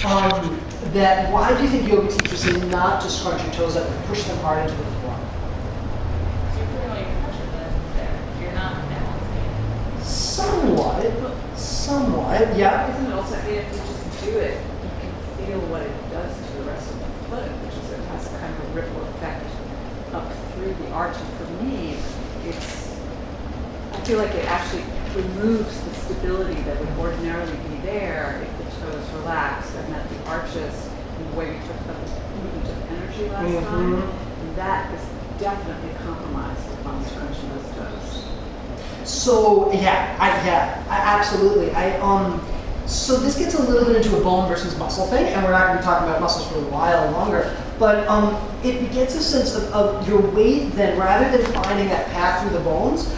that why do you think yoga teachers say not to scrunch your toes up and push them hard into the floor? So you're putting all your pressure there. You're not balancing. Somewhat, yeah. Isn't it also, I mean, if you just do it, you can feel what it does to the rest of the foot, which is it has kind of a ripple effect up through the arch. And for me, I feel like it actually removes the stability that would ordinarily be there if the toes relax, and that the arches, and the way we took about the movement of energy last time, that is definitely compromised if I'm scrunching those toes. So absolutely. So this gets a little bit into a bone versus muscle thing, and we're not going to be talking about muscles for a while longer. But it gets a sense of your weight then, rather than finding that path through the bones,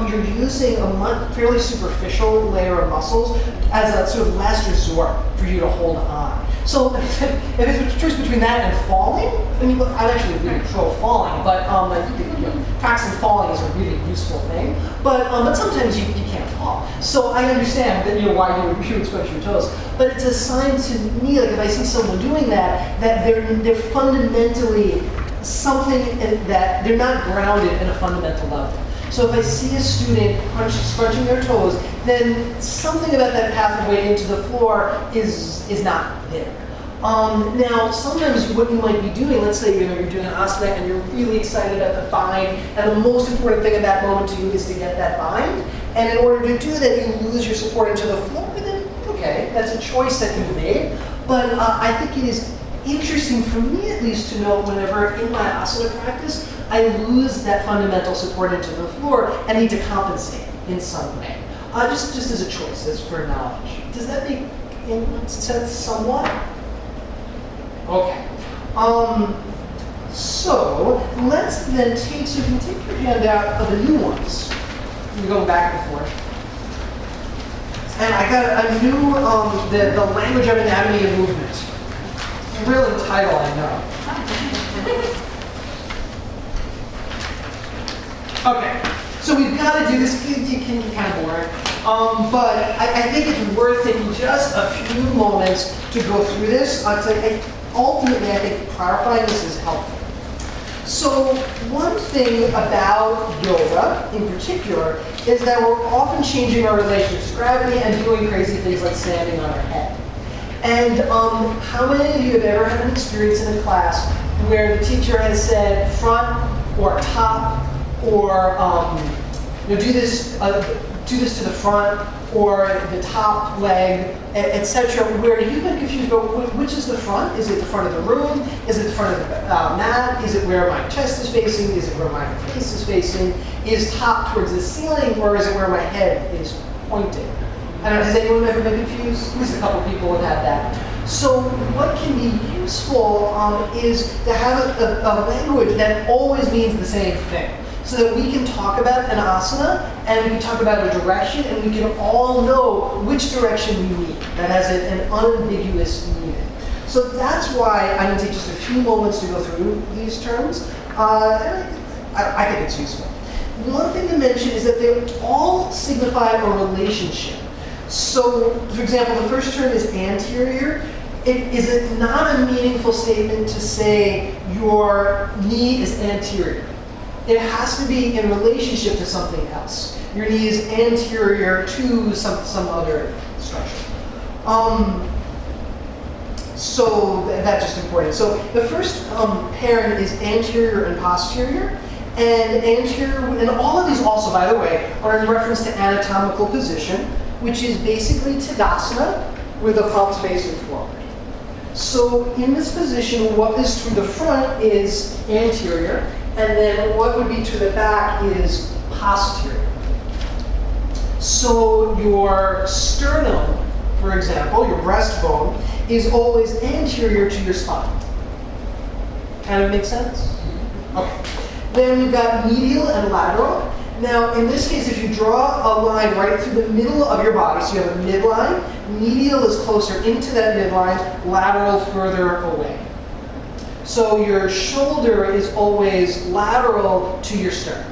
you're using a fairly superficial layer of muscles as a sort of last resort for you to hold on. So if it's a choice between that and falling, I mean, look, I'm actually really pro falling, but practicing falling is a really useful thing. But sometimes you can't fall. So I understand that why you would scrunch your toes. But it's a sign to me, like if I see someone doing that they're fundamentally something that they're not grounded in a fundamental level. So if I see a student scrunching their toes, then something about that pathway into the floor is not there. Now, sometimes what you might be doing, let's say you're doing an asana and you're really excited about the bind, and the most important thing at that moment to you is to get that bind. And in order to do that, you lose your support into the floor. Then, okay, that's a choice that can be made. But I think it is interesting for me, at least, to know whenever in my asana practice, I lose that fundamental support into the floor and need to compensate in some way. Just as a choice, as for knowledge. Does that make sense somewhat? Okay. So let's then take, so if you take your hand out of the new ones, we're going back and forth. And I got a new, the language of anatomy and movement. Thrilling title, I know. Okay, so we've got to do this. It can be kind of boring, but I think it's worth taking just a few moments to go through this. Ultimately, I think clarifying this is helpful. So one thing about yoga, in particular, is that we're often changing our relationship to gravity and doing crazy things like standing on our head. And how many of you have ever had an experience in a class where the teacher has said front or top, or do this to the front, or the top leg, etc., where you've been confused about which is the front? Is it the front of the room? Is it the front of the mat? Is it where my chest is facing? Is it where my face is facing? Is top towards the ceiling, or is it where my head is pointing? I don't know, has anyone ever been confused? At least a couple people have had that. So what can be useful is to have a language that always means the same thing, so that we can talk about an asana, and we can talk about a direction, and we can all know which direction we need. That has an unambiguous meaning. So that's why I'm going to take just a few moments to go through these terms, and I think it's useful. One thing to mention is that they all signify a relationship. So, for example, the first term is anterior. Is it not a meaningful statement to say your knee is anterior? It has to be in relationship to something else. Your knee is anterior to some other structure. So that's just important. So the first pairing is anterior and posterior. And anterior, and all of these also, by the way, are in reference to anatomical position, which is basically Tadasana with the palms facing forward. So in this position, what is to the front is anterior, and then what would be to the back is posterior. So your sternum, for example, your breastbone, is always anterior to your spine. Kind of makes sense? Okay. Then we've got medial and lateral. Now, in this case, if you draw a line right through the middle of your body, so you have a midline, medial is closer into that midline, lateral further away. So your shoulder is always lateral to your sternum.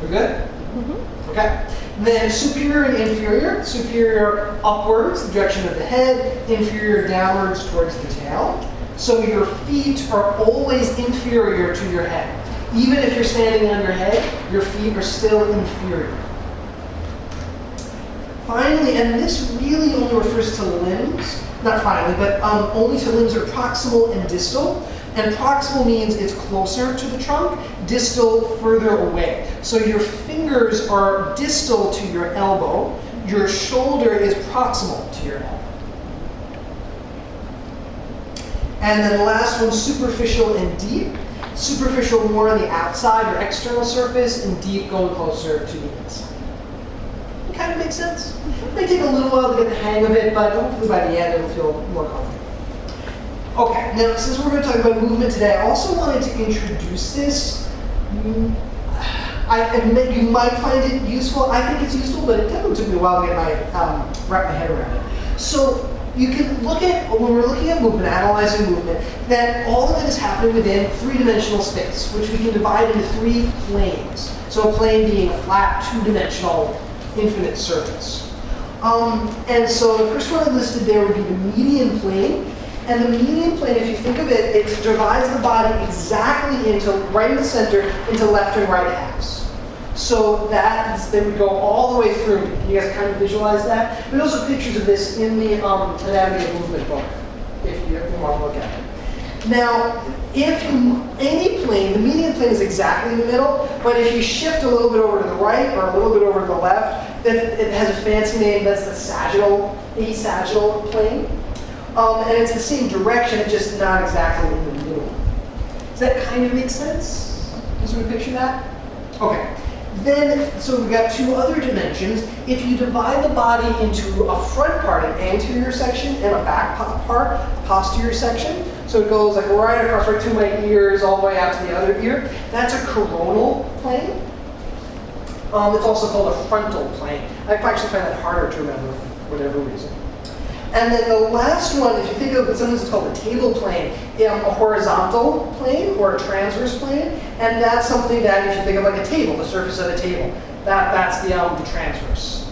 We're good? Mm-hmm. Okay. Then superior and inferior. Superior upwards, the direction of the head, inferior downwards towards the tail. So your feet are always inferior to your head. Even if you're standing on your head, your feet are still inferior. Finally, and this really only refers to limbs, not finally, but only to limbs that are proximal and distal. And proximal means it's closer to the trunk, distal further away. So your fingers are distal to your elbow, your shoulder is proximal to your elbow. And then the last one, superficial and deep. Superficial more on the outside or external surface, and deep going closer to the inside. It kind of makes sense. It may take a little while to get the hang of it, but hopefully by the end it'll feel more comfortable. Okay, now since we're going to talk about movement today, I also wanted to introduce this. I admit you might find it useful. I think it's useful, but it definitely took me a while to get wrap my head around it. So you can look at, when we're looking at movement, analyzing movement, that all of it is happening within three-dimensional space, which we can divide into 3 planes. So a plane being a flat, 2-dimensional, infinite surface. And so the first one I listed there would be the median plane. And the median plane, if you think of it, it divides the body exactly into, right in the center, into left and right halves. So they would go all the way through. Can you guys kind of visualize that? There's also pictures of this in the Anatomy of Movement book, if you want to look at it. Now, any plane, the median plane is exactly in the middle, but if you shift a little bit over to the right or a little bit over to the left, it has a fancy name, that's the asagittal plane. And it's the same direction, it's just not exactly in the middle. Does that kind of make sense? Does we picture that? Okay. Then, so we've got 2 other dimensions. If you divide the body into a front part, an anterior section, and a back part, posterior section, so it goes like right across, right to my ears, all the way out to the other ear, that's a coronal plane. It's also called a frontal plane. I actually find that harder to remember for whatever reason. And then the last one, if you think of it, sometimes it's called a table plane, a horizontal plane or a transverse plane, and that's something that if you think of like a table, the surface of a table, that's the transverse.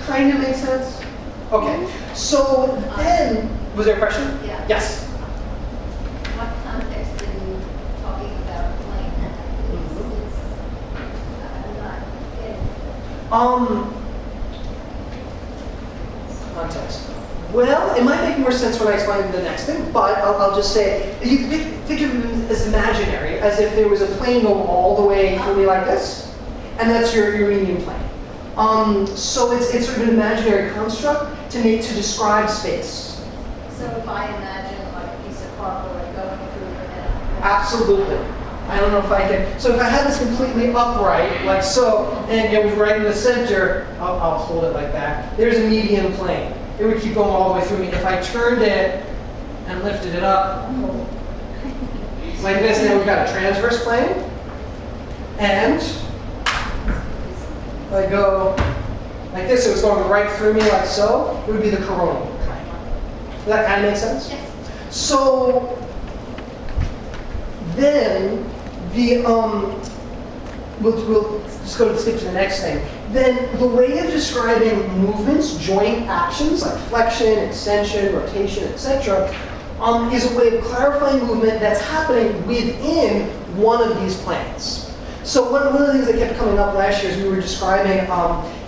Kind of makes sense? Okay, so then, was there a question? Yeah. Yes? What context are you talking about plane? I'm not getting. Context. Well, it might make more sense when I explain the next thing, but I'll just say, you can think of it as imaginary, as if there was a plane going all the way through me like this, and that's your median plane. So it's sort of an imaginary construct to describe space. So if I imagine like a piece of cardboard going through your head. Absolutely. I don't know if I can. So if I had this completely upright, like so, and it was right in the center, I'll hold it like that. There's a median plane. It would keep going all the way through me. If I turned it and lifted it up, like this, then we've got a transverse plane. And if I go like this, it was going right through me like so, it would be the coronal plane. Does that kind of make sense? Yes. So then we'll just skip to the next thing. Then the way of describing movements, joint actions like flexion, extension, rotation, etc., is a way of clarifying movement that's happening within one of these planes. So one of the things that kept coming up last year is we were describing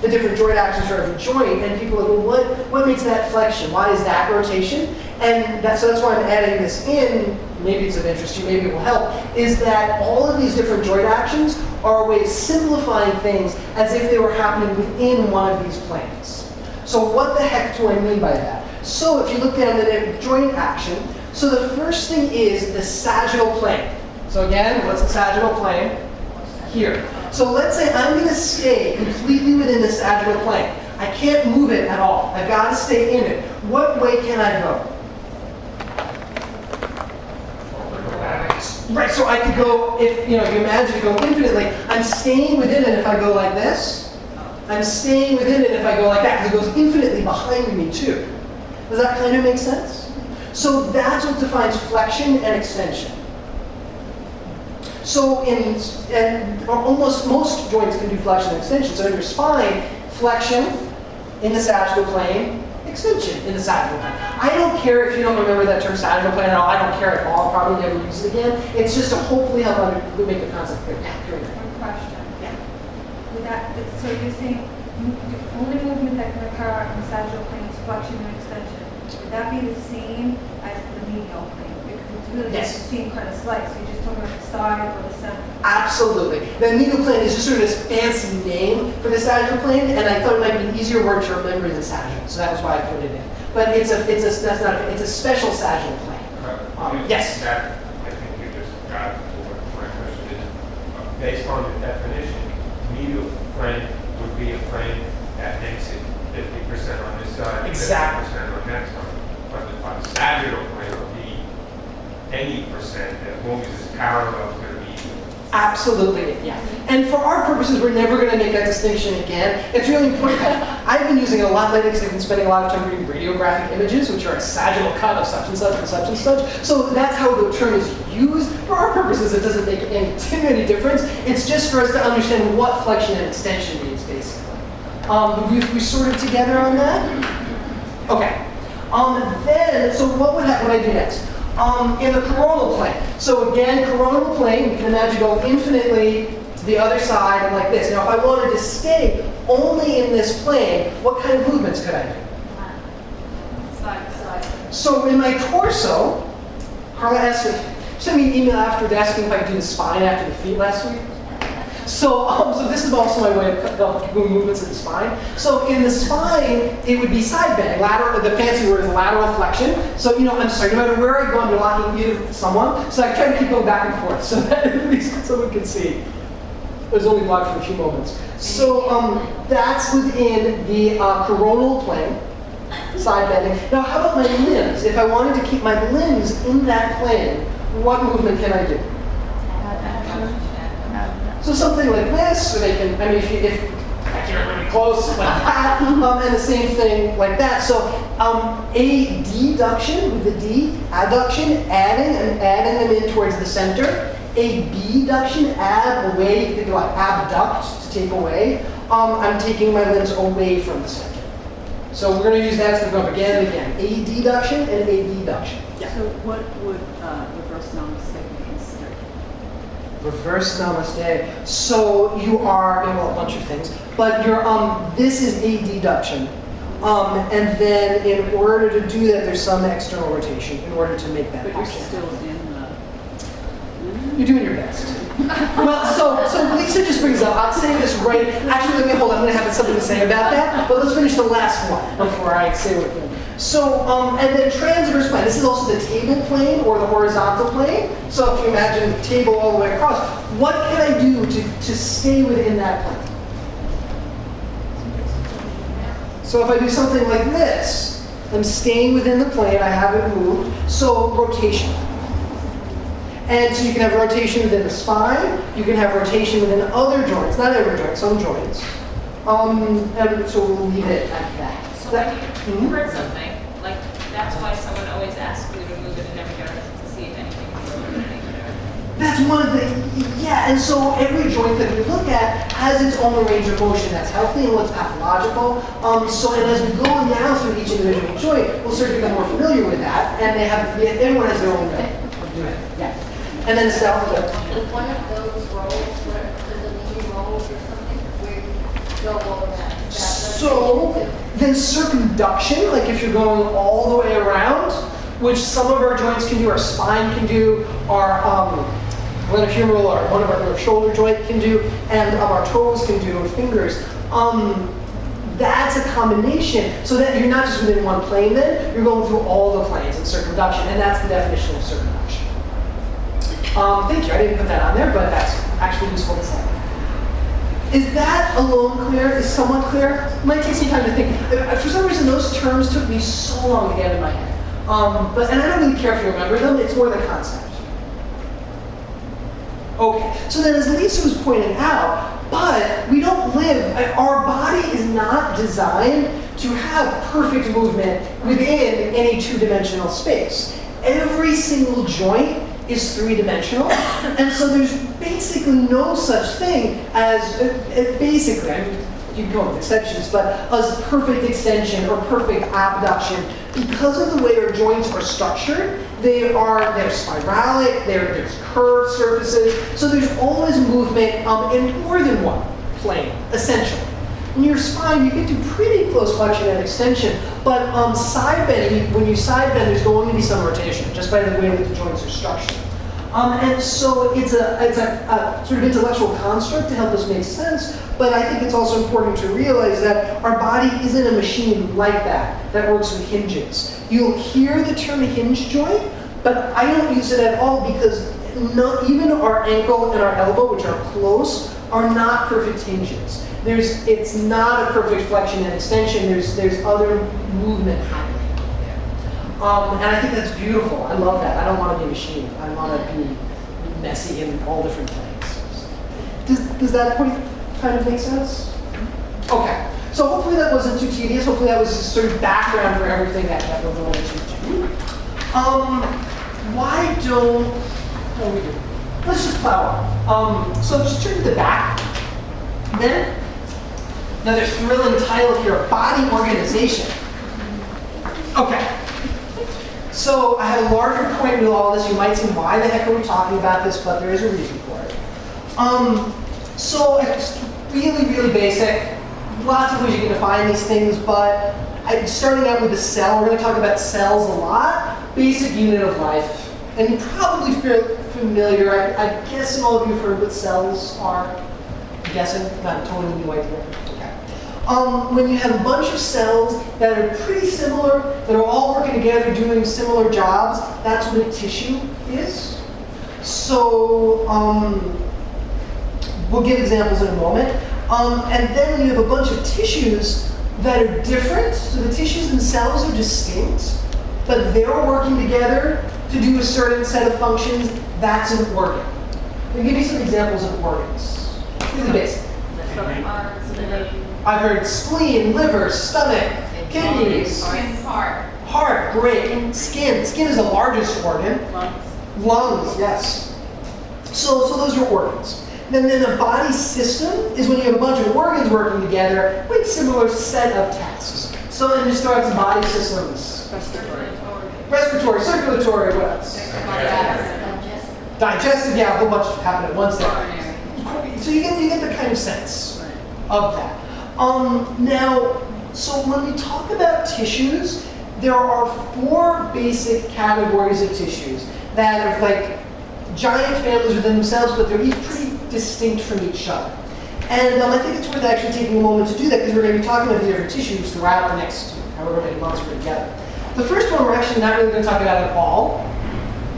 the different joint actions for every joint, and people are like, well, what makes that flexion? Why is that rotation? And so that's why I'm adding this in. Maybe it's of interest to you, maybe it will help, is that all of these different joint actions are a way of simplifying things as if they were happening within one of these planes. So what the heck do I mean by that? So if you look down at the joint action, so the first thing is the sagittal plane. So again, what's the sagittal plane? Here. So let's say I'm going to stay completely within the sagittal plane. I can't move it at all. I've got to stay in it. What way can I go? Right, so I could go, if you imagine go infinitely, I'm staying within it if I go like this. I'm staying within it if I go like that, because it goes infinitely behind me too. Does that kind of make sense? So that's what defines flexion and extension. So and almost most joints can do flexion and extension. So in your spine, flexion in the sagittal plane, extension in the sagittal plane. I don't care if you don't remember that term sagittal plane at all. I don't care at all. I'll probably never use it again. It's just to hopefully help make the concept clear. Yeah, clear. One question. Yeah. Would that, so you're saying the only movement that can occur in the sagittal plane is flexion and extension. Would that be the same as the medial plane? Because it's really Yes. just the same kind of slice. You're just talking about the side or the center. Absolutely. The medial plane is just sort of this fancy name for the sagittal plane, and I thought it might be an easier word to remember than sagittal, so that was why I put it in. But it's a special sagittal plane. Yes. That, I think you just got to what my question is. Based on the definition, medial plane would be a plane that makes it 50% on this side, Exactly. 50% on that side. But the sagittal plane would be any percent, as long as it's parallel to the medial. Absolutely, yeah. And for our purposes, we're never going to make that distinction again. It's really important. I've been using it a lot lately because I've been spending a lot of time reading radiographic images, which are a sagittal cut of such and such and such and such. So that's how the term is used. For our purposes, it doesn't make any difference. It's just for us to understand what flexion and extension means, basically. We sorted together on that? Okay. Then, so what would happen when I do next? In the coronal plane. So again, coronal plane, you can imagine going infinitely to the other side and like this. Now, if I wanted to stay only in this plane, what kind of movements could I do? Side. So in my torso, Carla asked me, sent me an email afterwards asking if I could do the spine after the feet last week. So this is also my way of doing movements in the spine. So in the spine, it would be side bending. Lateral, the fancy word is lateral flexion. So, I'm sorry, no matter where I go, I'm locking either someone. So I try to keep going back and forth so that at least someone can see. It was only blocked for a few moments. So that's within the coronal plane, side bending. Now, how about my limbs? If I wanted to keep my limbs in that plane, what movement can I do? So something like this, so they can, if I can't really close, like that, and the same thing like that. So a deduction with the D, adduction, adding them in towards the center. A B-duction, add away, you think like abduct, to take away. I'm taking my limbs away from the center. So we're going to use that as go up again and again. A deduction and a deduction. Yeah. So what would reverse namaste be considered? Reverse namaste. So you are, a bunch of things, but you're, this is a deduction. And then in order to do that, there's some external rotation in order to make that But you're action. still in the... You're doing your best. Well, so Lisa just brings up, I'll say this right, actually, let me hold on, I'm going to have something to say about that, but let's finish the last one before I say what we're doing. So, and then transverse plane, this is also the table plane or the horizontal plane. So if you imagine the table all the way across, what can I do to stay within that plane? So if I do something like this, I'm staying within the plane, I haven't moved, so rotation. And so you can have rotation within the spine, you can have rotation within other joints, not every joint, some joints. And so we'll leave it at that. So when you heard something, like that's why someone always asks you to move it in every direction to see if anything can move in any direction. That's one of the, yeah, and so every joint that we look at has its own range of motion that's healthy and what's pathological. So, and as we go now through each individual joint, we'll start to become more familiar with that, and everyone has their own way of doing it, yeah. And then self, With one of those roles, the leading roles or something, where you go over that. so then circumduction, like if you're going all the way around, which some of our joints can do, our spine can do, our glenohumeral or one of our shoulder joint can do, and our toes can do, or fingers. That's a combination, so that you're not just within one plane then, you're going through all the planes in circumduction, and that's the definition of circumduction. Thank you, I didn't put that on there, but that's actually useful to say. Is that alone clear? Is somewhat clear? It might take some time to think. For some reason, those terms took me so long to get in my head. And I don't really care if you remember them, it's more the concept. Okay, so then as Lisa was pointing out, but we don't live, our body is not designed to have perfect movement within any two-dimensional space. Every single joint is three-dimensional, and so there's basically no such thing as, basically, I mean, you can go with exceptions, but as perfect extension or perfect abduction. Because of the way our joints are structured, they're spiralic, there's curved surfaces, so there's always movement in more than one plane, essentially. In your spine, you get to pretty close flexion and extension, but side bending, when you side bend, there's going to be some rotation, just by the way that the joints are structured. And so it's a sort of intellectual construct to help us make sense, but I think it's also important to realize that our body isn't a machine like that works with hinges. You'll hear the term hinge joint, but I don't use it at all because even our ankle and our elbow, which are close, are not perfect hinges. It's not a perfect flexion and extension. There's other movement happening. And I think that's beautiful. I love that. I don't want to be a machine. I want to be messy in all different planes. Does that point kind of make sense? Okay. So hopefully that wasn't too tedious. Hopefully that was sort of background for everything that we're going to do. What do we do? Let's just plow on. So just turn to the back. Then, another thrilling title here, body organization. Okay. So I had a larger point with all this. You might say, why the heck are we talking about this? But there is a reason for it. So it's really, really basic. Lots of ways you can define these things, but starting out with the cell, we're going to talk about cells a lot. Basic unit of life. And you're probably familiar, I guess all of you have heard what cells are. I'm guessing, not totally new idea. When you have a bunch of cells that are pretty similar, that are all working together doing similar jobs, that's what a tissue is. So we'll give examples in a moment. And then when you have a bunch of tissues that are different, so the tissues themselves are distinct, but they're working together to do a certain set of functions, that's an organ. I'll give you some examples of organs. These are basic. I've heard spleen, liver, stomach, kidneys. Heart, great. Skin. Skin is the largest organ. Lungs, yes. So those are organs. Then a body system is when you have a bunch of organs working together with similar set of tasks. So then just throw out some body systems. Respiratory, circulatory, what else? Digestive, yeah, a whole bunch happen at once there. So you get the kind of sense of that. Now, so when we talk about tissues, there are 4 basic categories of tissues that are like giant families within themselves, but they're each pretty distinct from each other. And I think it's worth actually taking a moment to do that because we're going to be talking about these different tissues throughout the next however many months we're together. The first one we're actually not really going to talk about at all,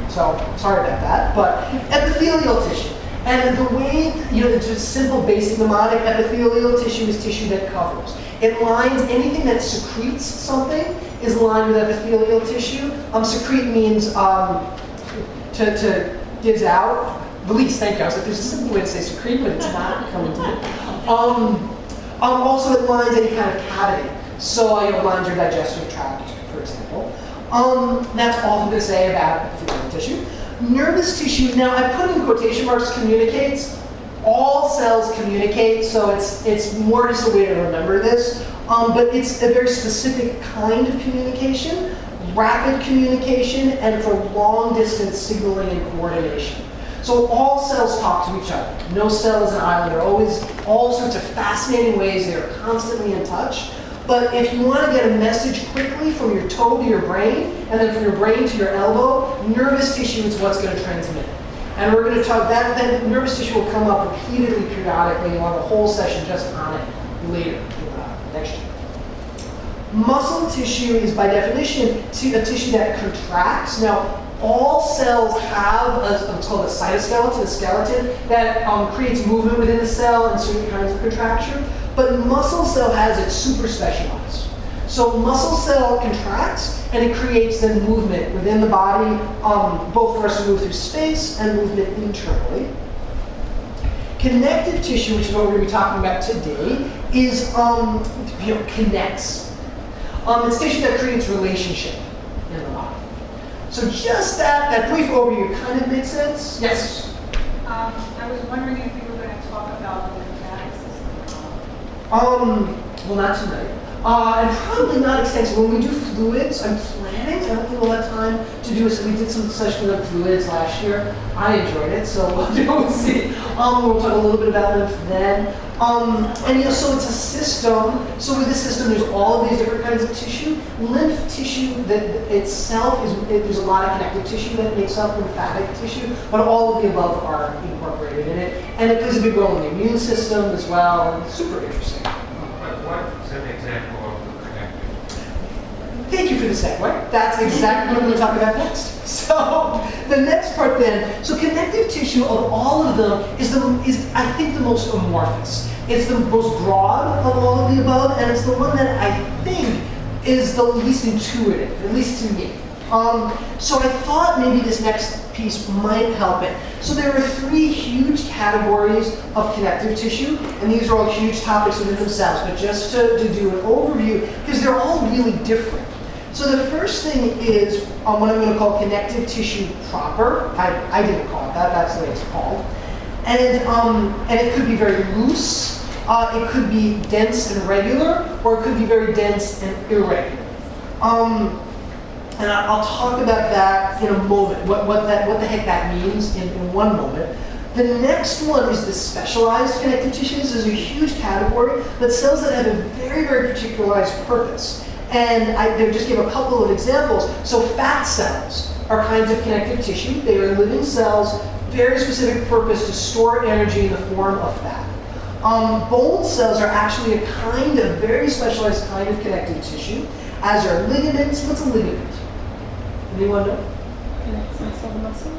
so sorry about that, but epithelial tissue. And the way, it's just simple, basic mnemonic, epithelial tissue is tissue that covers. It lines anything that secretes something is lined with epithelial tissue. Secrete means to gives out, release, thank you. I was like, there's a simple way to say secrete, but it's not coming to me. Also, it lines any kind of cavity. So, it lines your digestive tract, for example. That's all I'm going to say about epithelial tissue. Nervous tissue, now I put in quotation marks, communicates. All cells communicate, so it's more just a way to remember this. But it's a very specific kind of communication, rapid communication, and for long distance signaling and coordination. So all cells talk to each other. No cell is an island. There are always all sorts of fascinating ways they are constantly in touch. But if you want to get a message quickly from your toe to your brain, and then from your brain to your elbow, nervous tissue is what's going to transmit it. And we're going to talk, that nervous tissue will come up repeatedly, periodically. You'll have a whole session just on it later, next year. Muscle tissue is by definition a tissue that contracts. Now, all cells have what's called a cytoskeleton, a skeleton that creates movement within the cell and certain kinds of contraction. But muscle cell has it super specialized. So muscle cell contracts and it creates then movement within the body, both for us to move through space and movement internally. Connective tissue, which is what we're going to be talking about today, is connects. It's tissue that creates relationship in the body. So just that brief overview kind of makes sense? Yes? I was wondering if you were going to talk about the lymphatic system. Well, not tonight. And probably not extensively. When we do fluids, I'm planning, I don't think we'll have time to do this. We did some session on fluids last year. I enjoyed it, so we'll see. We'll talk a little bit about lymph then. And so it's a system. So with this system, there's all of these different kinds of tissue. Lymph tissue that itself there's a lot of connective tissue that makes up lymphatic tissue, but all of the above are incorporated in it. And it plays a big role in the immune system as well. It's super interesting. What's an example of the connective? Thank you for the segue. That's exactly what I'm going to talk about next. So the next part then, so connective tissue of all of them is I think the most amorphous. It's the most broad of all of the above, and it's the one that I think is the least intuitive, at least to me. So I thought maybe this next piece might help it. So there are 3 huge categories of connective tissue, and these are all huge topics within themselves, but just to do an overview, because they're all really different. So the first thing is what I'm going to call connective tissue proper. I didn't call it that, that's the way it's called. And it could be very loose, it could be dense and regular, or it could be very dense and irregular. And I'll talk about that in a moment, what the heck that means in one moment. The next one is the specialized connective tissue. This is a huge category, but cells that have a very, very particularized purpose. And I just give a couple of examples. So fat cells are kinds of connective tissue. They are living cells, very specific purpose to store energy in the form of fat. Bone cells are actually a kind of very specialized kind of connective tissue, as are ligaments. What's a ligament? Anyone know? Connects muscle to muscle.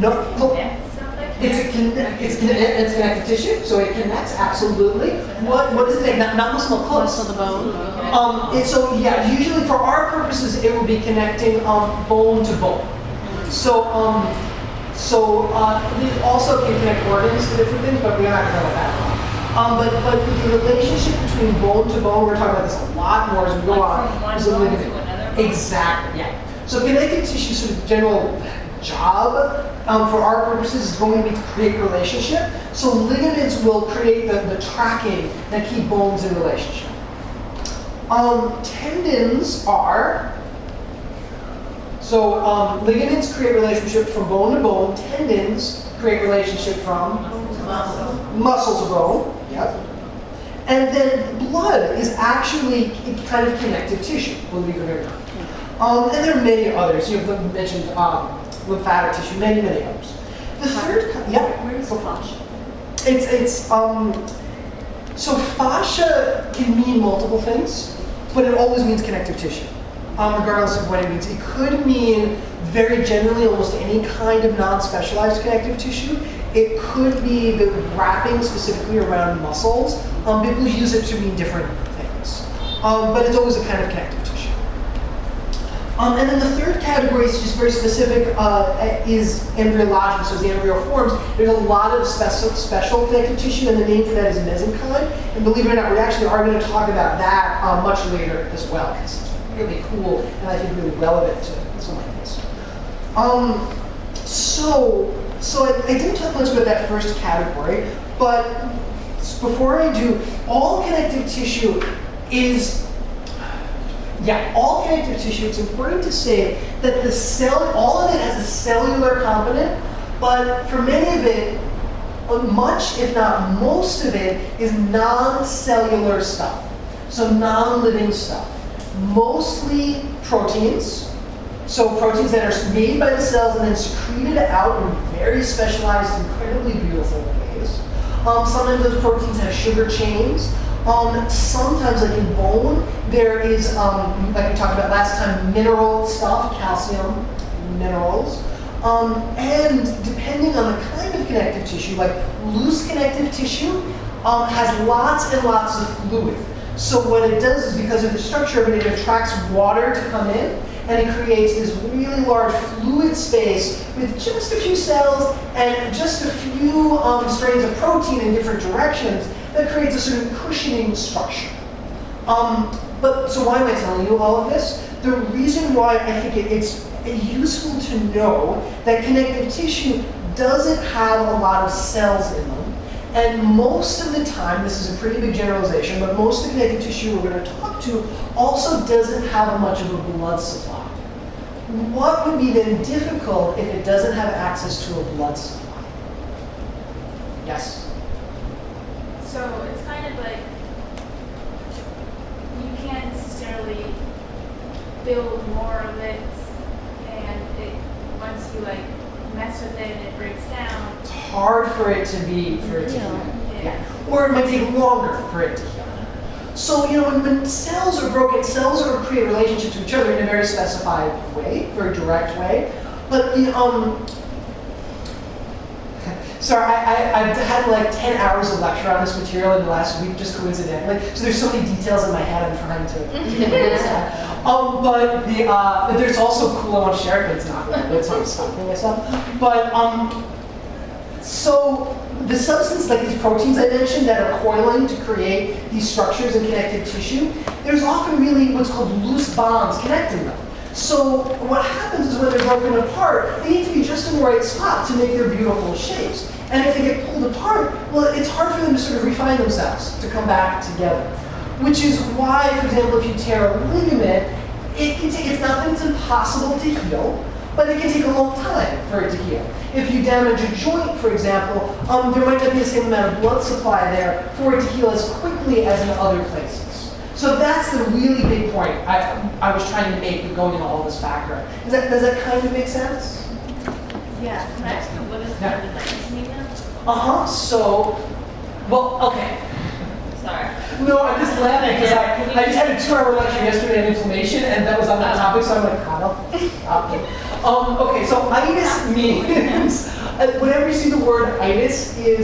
No. Connect something? It's connective tissue, so it connects, absolutely. What is it? Not muscle, close. Muscle to bone. So yeah, usually for our purposes, it would be connecting bone to bone. So they also can connect organs to different things, but we're not going to talk about that. But the relationship between bone to bone, we're talking about this a lot more as we go on. From one is a bone to ligament. another bone? Exactly, yeah. So connective tissue sort of general job for our purposes is going to be to create relationship. So ligaments will create the tracking that keep bones in relationship. Tendons are, ligaments create relationship from bone to bone. Tendons create relationship from muscle to bone. Yep. And then blood is actually kind of connective tissue, believe it or not. And there are many others. You've mentioned lymphatic tissue, many others. The third, Where is fascia? So fascia can mean multiple things, but it always means connective tissue, regardless of what it means. It could mean very generally almost any kind of non-specialized connective tissue. It could be the wrapping specifically around muscles. People use it to mean different things, but it's always a kind of connective tissue. And then the third category is just very specific, is embryologic, so the embryo forms. There's a lot of special connective tissue, and the name for that is mesenchyme. And believe it or not, we actually are going to talk about that much later as well, because it's really cool and I think really relevant to something like this. So I didn't talk much about that first category, but before I do, all connective tissue is, all connective tissue, it's important to say that the cell, all of it has a cellular component, but for many of it, much, if not most of it, is non-cellular stuff. So non-living stuff. Mostly proteins. So proteins that are made by the cells and then secreted out in very specialized, incredibly beautiful ways. Sometimes those proteins have sugar chains. Sometimes, like in bone, there is, like we talked about last time, mineral stuff, calcium, minerals. And depending on the kind of connective tissue, like loose connective tissue has lots and lots of fluid. So what it does is, because of the structure of it, it attracts water to come in, and it creates this really large fluid space with just a few cells and just a few strains of protein in different directions that creates a sort of cushioning structure. But so why am I telling you all of this? The reason why I think it's useful to know that connective tissue doesn't have a lot of cells in them. And most of the time, this is a pretty big generalization, but most of the connective tissue we're going to talk to also doesn't have much of a blood supply. What would be then difficult if it doesn't have access to a blood supply? Yes? So it's kind of like you can't necessarily build more of it, and once you like mess with it and it breaks down. It's hard for it to heal. Yeah. Or it might take longer for it to heal. So, when cells are broken, cells are create relationships to each other in a very specified way, very direct way. But the, sorry, I've had like 10 hours of lecture on this material in the last week, just coincidentally. So there's so many details in my head I'm trying to get this out. But there's also cool, I want to share it, but it's not really good, so I'm stopping myself. But, so the substance, like these proteins I mentioned that are coiling to create these structures in connective tissue, there's often really what's called loose bonds connecting them. So what happens is when they're broken apart, they need to be just in the right spot to make their beautiful shapes. And if they get pulled apart, well, it's hard for them to sort of refine themselves, to come back together. Which is why, for example, if you tear a ligament, it's not that it's impossible to heal, but it can take a long time for it to heal. If you damage a joint, for example, there might not be the same amount of blood supply there for it to heal as quickly as in other places. So that's the really big point I was trying to make with going into all this background. Does that kind of make sense? Yeah. Can I ask you what does tendinitis mean now? So, well, okay. Sorry. No, I'm just laughing because I just had a 2-hour lecture yesterday on inflammation, and that was on that topic, so I'm like, Kyle, stop it. Okay, so itis means, whenever you see the word itis, it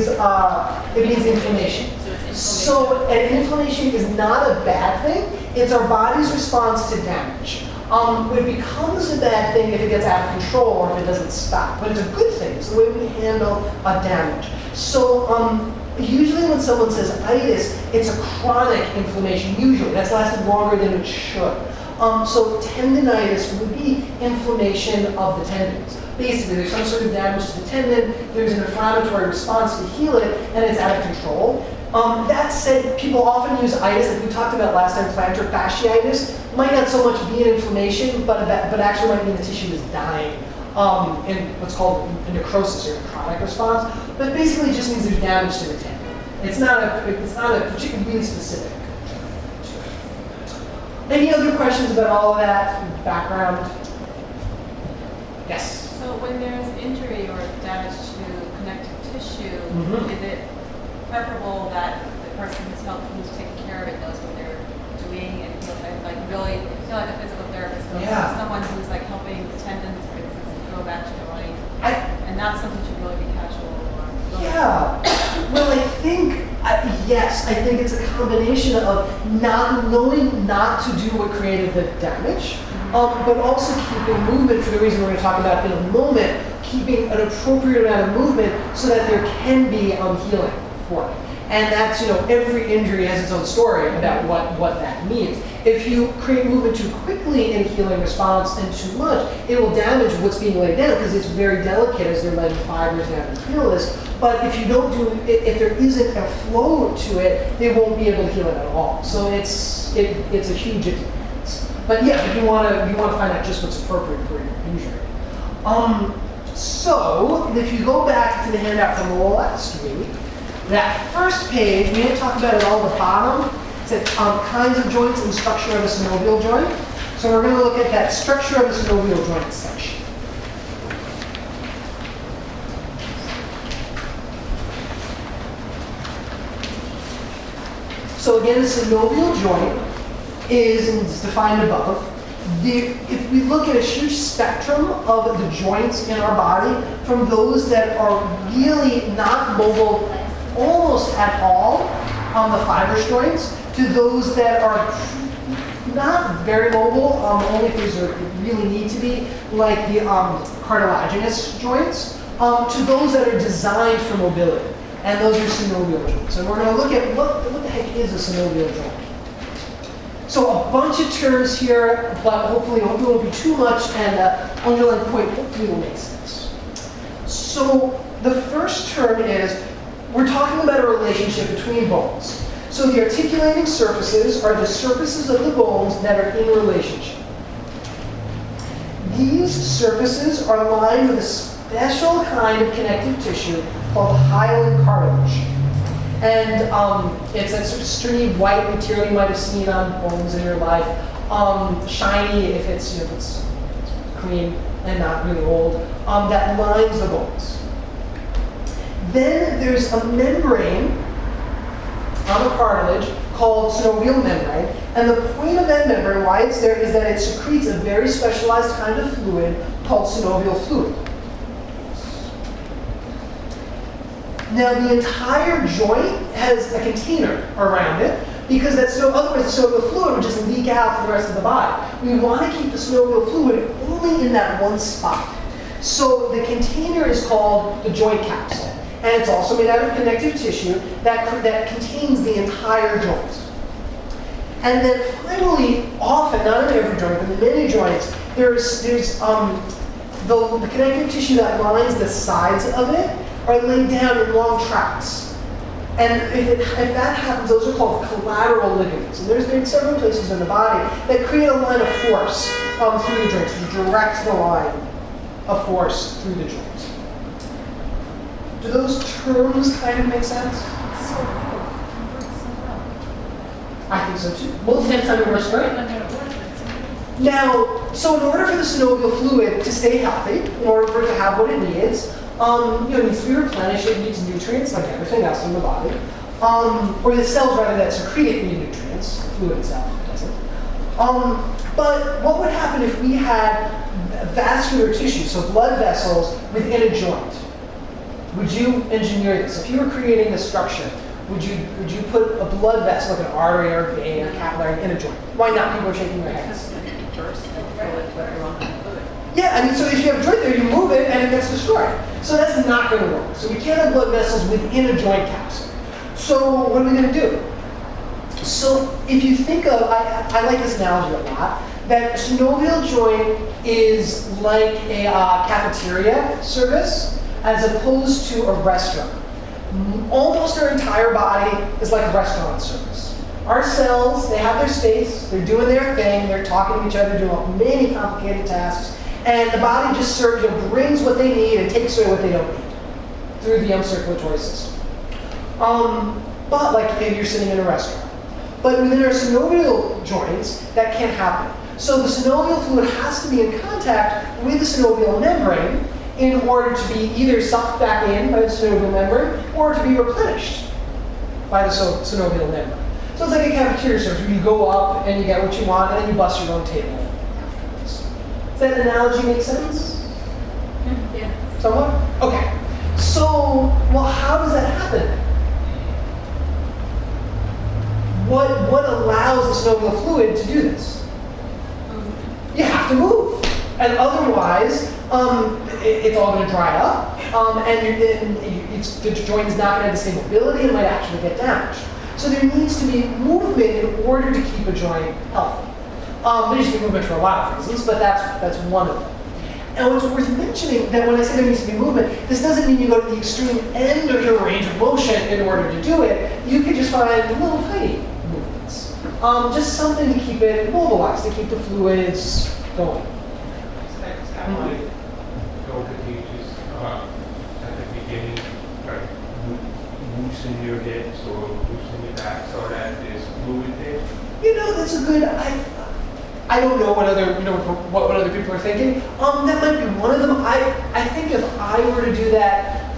means inflammation. So an inflammation is not a bad thing. It's our body's response to damage. It becomes a bad thing if it gets out of control or if it doesn't stop. But it's a good thing. It's the way we handle damage. So usually when someone says itis, it's a chronic inflammation. Usually, that's lasted longer than it should. So tendinitis would be inflammation of the tendons. Basically, there's some sort of damage to the tendon, there's an inflammatory response to heal it, and it's out of control. That said, people often use itis, like we talked about last time, plantar fasciitis. Might not so much be an inflammation, but actually might mean the tissue is dying in what's called a necrosis or a chronic response. But basically, it just means there's damage to the tendon. It's not a particularly really specific. Any other questions about all of that background? Yes. So when there's injury or damage to connective tissue, is it preferable that the person who's taking care of it knows what they're doing and like really feel like a physical therapist, someone who's like helping the tendons, for instance, go back to the right, and not something should really be casual or Yeah. Well, I think yes. I think it's a combination of not knowing not to do what created the damage, but also keeping movement for the reason we're going to talk about in a moment. Keeping an appropriate amount of movement so that there can be healing for it. And that's, every injury has its own story about what that means. If you create movement too quickly in a healing response and too much, it will damage what's being laid down because it's very delicate as they're letting fibers down to heal this. But if you don't do it, if there isn't a flow to it, they won't be able to heal it at all. So it's a huge influence. But yeah, you want to find out just what's appropriate for your injury. So if you go back to the handout from last week, that first page, we didn't talk about it all at the bottom. It said kinds of joints and structure of a synovial joint. So we're going to look at that structure of a synovial joint section. So again, a synovial joint is defined above. If we look at a huge spectrum of the joints in our body, from those that are really not mobile almost at all on the fibrous joints, to those that are not very mobile, only if these really need to be, like the cartilaginous joints, to those that are designed for mobility. And those are synovial joints. And we're going to look at what the heck is a synovial joint. So a bunch of terms here, but hopefully it won't be too much, and underlying point hopefully will make sense. So the first term is, we're talking about a relationship between bones. So the articulating surfaces are the surfaces of the bones that are in relationship. These surfaces are lined with a special kind of connective tissue called hyaline cartilage. And it's that sort of stringy white material you might have seen on bones in your life. Shiny if it's, if it's clean and not really old, that lines the bones. Then there's a membrane on the cartilage called synovial membrane. And the point of that membrane, why it's there, is that it secretes a very specialized kind of fluid called synovial fluid. Now the entire joint has a container around it because otherwise the synovial fluid would just leak out to the rest of the body. We want to keep the synovial fluid only in that one spot. So the container is called the joint capsule. And it's also made out of connective tissue that contains the entire joint. And then finally, often, not in every joint, but in many joints, there's the connective tissue that lines the sides of it are laid down in long tracts. And if that happens, those are called collateral ligaments. And there's been several places in the body that create a line of force through the joints, which directs the line of force through the joints. Do those terms kind of make sense? So cool. It works so well. I think so too. Well, it depends on your work, right? When it works, it's Now, so in order for the synovial fluid to stay healthy, in order for it to have what it needs, it needs to be replenished, it needs nutrients like everything else in the body. Or the cells rather that secrete it need nutrients, the fluid itself doesn't. But what would happen if we had vascular tissue, so blood vessels within a joint? Would you engineer this? If you were creating a structure, would you put a blood vessel, like an artery or a vein or capillary, in a joint? Why not? People are shaking their heads. Yeah, I mean, so if you have a joint there, you move it and it gets destroyed. So that's not going to work. So we can't have blood vessels within a joint capsule. So what are we going to do? So if you think of, I like this analogy a lot, that a synovial joint is like a cafeteria service as opposed to a restaurant. Almost our entire body is like a restaurant service. Our cells, they have their space, they're doing their thing, they're talking to each other, doing many complicated tasks, and the body just brings what they need and takes away what they don't need through the circulatory system. But like if you're sitting in a restaurant. But within our synovial joints, that can't happen. So the synovial fluid has to be in contact with the synovial membrane in order to be either sucked back in by the synovial membrane or to be replenished by the synovial membrane. So it's like a cafeteria service where you go up and you get what you want and then you bust your own table afterwards. Does that analogy make sense? Yeah. Somewhat? Okay. So, well, how does that happen? What allows the synovial fluid to do this? You have to move. And otherwise, it's all going to dry up, and the joint is not going to have the same mobility, and it might actually get damaged. So there needs to be movement in order to keep a joint healthy. There needs to be movement for a lot of reasons, but that's one of them. And it's worth mentioning that when I say there needs to be movement, this doesn't mean you go to the extreme end of your range of motion in order to do it. You could just find little tiny movements. Just something to keep it mobilized, to keep the fluids going. I might go to teachers at the beginning, like loosen your hips or loosen your back so that there's fluid there. That's a good. I don't know what other what other people are thinking. That might be one of them. I think if I were to do that,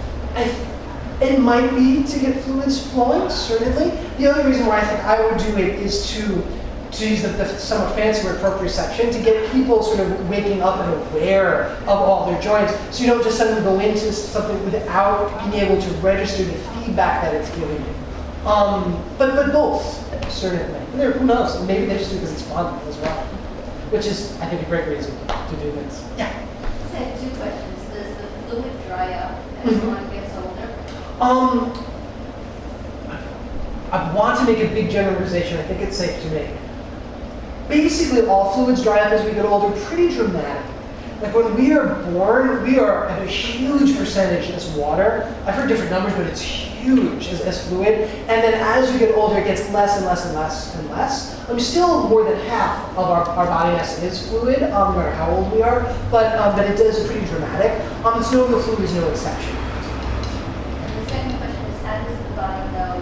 it might be to get fluids flowing. Certainly. The other reason why I think I would do it is to use the somewhat fancy word proprioception, to get people sort of waking up and aware of all their joints, so you don't just suddenly go into something without being able to register the feedback that it's giving you. But both, certainly. Who knows? Maybe they just do it because it's fun as well, which is, I think, a great reason to do this. Yeah. I have two questions. Does the fluid dry up as one gets older? I want to make a big generalization. I think it's safe to make. basically all fluids dry up as we get older pretty dramatically. Like when we are born, we are at a huge percentage as water. I've heard different numbers, but it's huge as fluid. And then as we get older, it gets less and less and less and less. Still more than half of our body mass is fluid, no matter how old we are, but it is pretty dramatic. Synovial fluid is no exception. And the second question is, how does the body know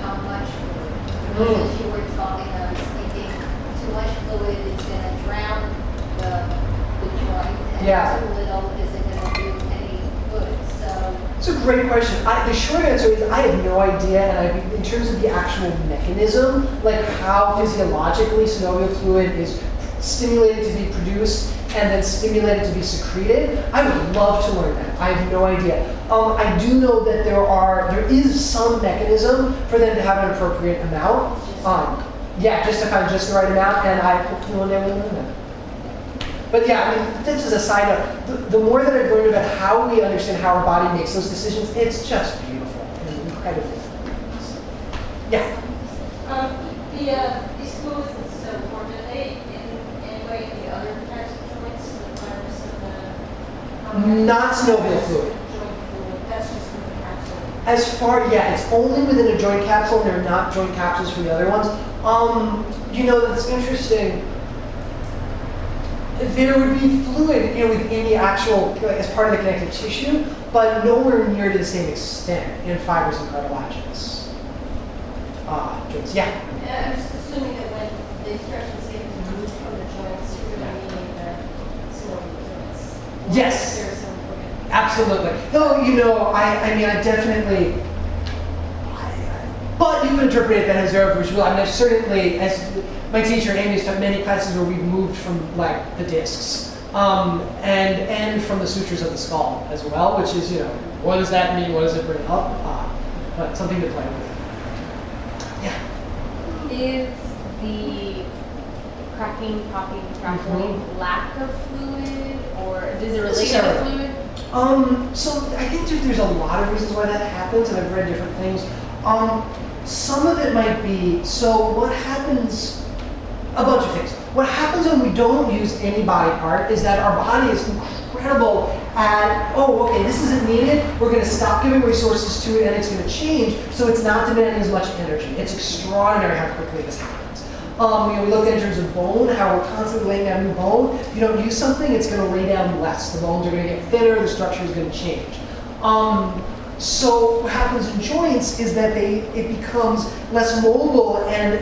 how much fluid? Because as you were talking, I was thinking too much fluid is going to drown the joint, and Yeah. too little isn't going to do any good. So It's a great question. The short answer is I have no idea, and in terms of the actual mechanism, like how physiologically synovial fluid is stimulated to be produced and then stimulated to be secreted, I would love to learn that. I have no idea. I do know that there is some mechanism for them to have an appropriate amount. Yeah, just to find just the right amount, and I hopefully one day we'll learn that. But yeah, this is a side note. The more that I've learned about how we understand how our body makes those decisions, it's just beautiful and incredible. Yeah. These fluids that's so important, are they in any way in the other types of joints, the virus and the... Not synovial fluid. Joint fluid, that's just in the capsule. As far, yeah, it's only within a joint capsule, and they're not joint capsules for the other ones. That's interesting. There would be fluid, within the actual, as part of the connective tissue, but nowhere near to the same extent in fibers and cartilaginous joints. Yeah. And I'm just assuming that when the instructions given to move from the joints, you're going to need the synovial joints. Yes. There's some fluid. Absolutely. Though, I definitely, but you can interpret it that as zero versus real. I've certainly, as my teacher Amy's taught many classes where we've moved from like the discs, and from the sutures of the skull as well, which is, what does that mean? What does it bring up? But something to play with. Yeah. Is the cracking, popping, crackling lack of fluid, or does it relate to fluid? So I think there's a lot of reasons why that happens, and I've read different things. Some of it might be, so what happens, a bunch of things. What happens when we don't use any body part is that our body is incredible at, this isn't needed, we're going to stop giving resources to it and it's going to change, so it's not demanding as much energy. It's extraordinary how quickly this happens. We look at it in terms of bone, how we're constantly laying down new bone. If you don't use something, it's going to lay down less. The bones are going to get thinner, the structure is going to change. So what happens in joints is that it becomes less mobile, and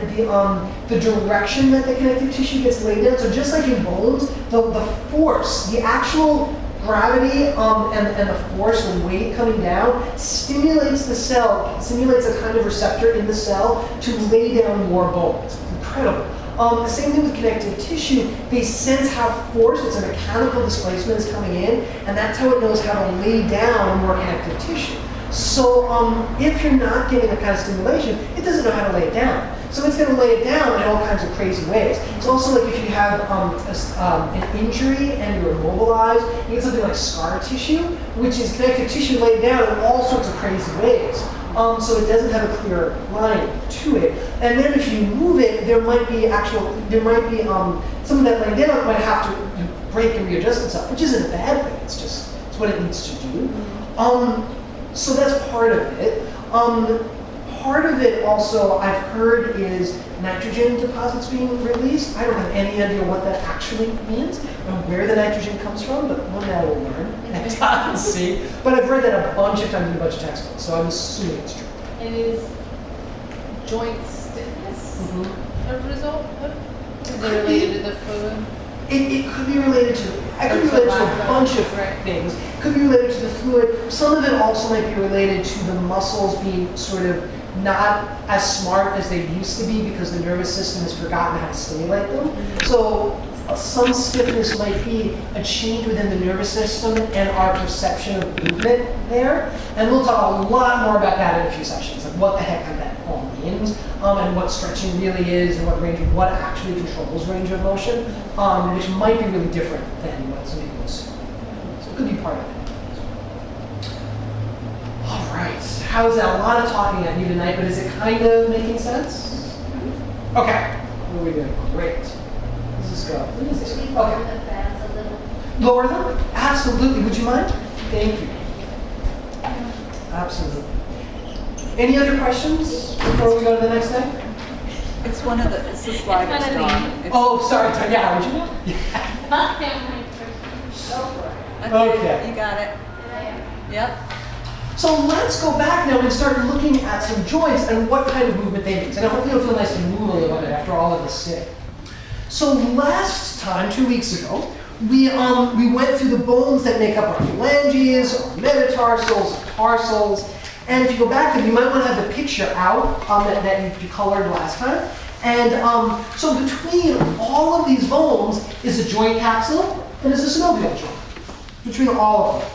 the direction that the connective tissue gets laid down. So just like in bones, the force, the actual gravity and the force, the weight coming down, stimulates the cell, stimulates a kind of receptor in the cell to lay down more bones. It's incredible. The same thing with connective tissue. They sense how force, it's a mechanical displacement is coming in, and that's how it knows how to lay down more connective tissue. So if you're not getting the kind of stimulation, it doesn't know how to lay it down. So it's going to lay it down in all kinds of crazy ways. It's also like if you have an injury and you're immobilized, you get something like scar tissue, which is connective tissue laid down in all sorts of crazy ways. So it doesn't have a clear line to it. And then if you move it, there might be some of that laying down might have to break and readjust itself, which isn't a bad thing. It's what it needs to do. So that's part of it. Part of it also I've heard is nitrogen deposits being released. I don't have any idea what that actually means and where the nitrogen comes from, but one day I will learn and see. But I've read that a bunch of times in a bunch of textbooks, so I'm assuming it's true. And is joint stiffness a result of? Is it related to the fluid? It could be related to a bunch of things. It could be related to the fluid. Some of it also might be related to the muscles being sort of not as smart as they used to be because the nervous system has forgotten how to stimulate them. So some stiffness might be a change within the nervous system and our perception of movement there. And we'll talk a lot more about that in a few sessions, like what the heck that all means, and what stretching really is, and what actually controls range of motion, which might be really different than what some people assume. So it could be part of it. All right, how's that? A lot of talking at you tonight, but is it kind of making sense? Okay, what are we doing? Great. this go? Where does this Could we go? lower Okay. the fans a little? Lower them? Absolutely. Would you mind? Thank you. Absolutely. Any other questions before we go to the next thing? It's one of the, it's the slide that's one of gone. It's- Oh, sorry. Yeah, would you know? that's Okay. it. You got it. Yep. So let's go back now and start looking at some joints and what kind of movement they make. And I hope you'll feel nice and movable about it after all of this sitting. So last time, 2 weeks ago, we went through the bones that make up our phalanges, our metatarsals, our tarsals. And if you go back, then you might want to have the picture out that you colored last time. And so between all of these bones is a joint capsule and is a synovial joint. Between all of them.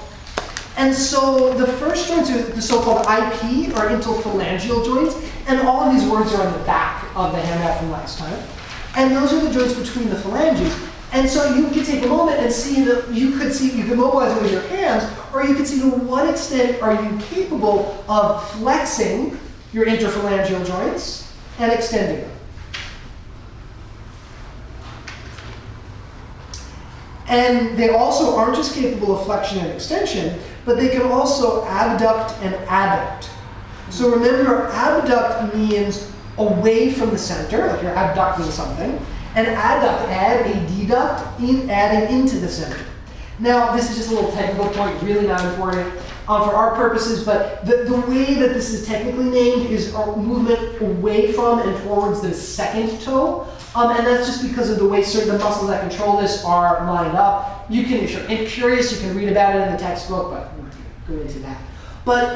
And so the first joints are the so-called IP, or interphalangeal joints, and all of these words are on the back of the handout from last time. And those are the joints between the phalanges. And so you can take a moment and see that you can mobilize it with your hands, or you can see to what extent are you capable of flexing your interphalangeal joints and extending them. And they also aren't just capable of flexion and extension, but they can also abduct and adduct. So remember, abduct means away from the center, like you're abducting something, and adduct, add a deduct, adding into the center. Now, this is just a little technical point, really not important for our purposes, but the way that this is technically named is a movement away from and towards the second toe. And that's just because of the way certain muscles that control this are lined up. You can, if you're curious, you can read about it in the textbook, but we're not going to go into that.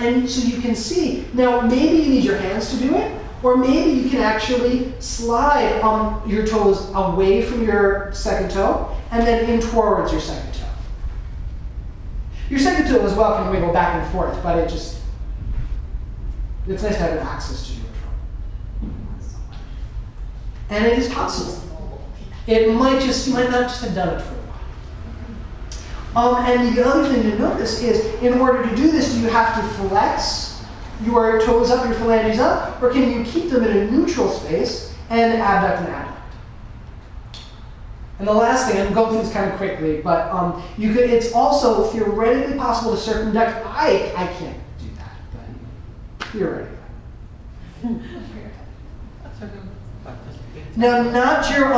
And so you can see, now maybe you need your hands to do it, or maybe you can actually slide your toes away from your second toe and then in towards your second toe. Your second toe as well can wiggle back and forth, but it's nice to have an access to do it from. And it is possible. You might not just have done it for a while. And the other thing to notice is, in order to do this, do you have to flex your toes up, your phalanges up, or can you keep them in a neutral space and abduct and adduct? And the last thing, I'm going through this kind of quickly, but it's also theoretically possible to circumduct. I can't do that, but theoretically. Now, not your,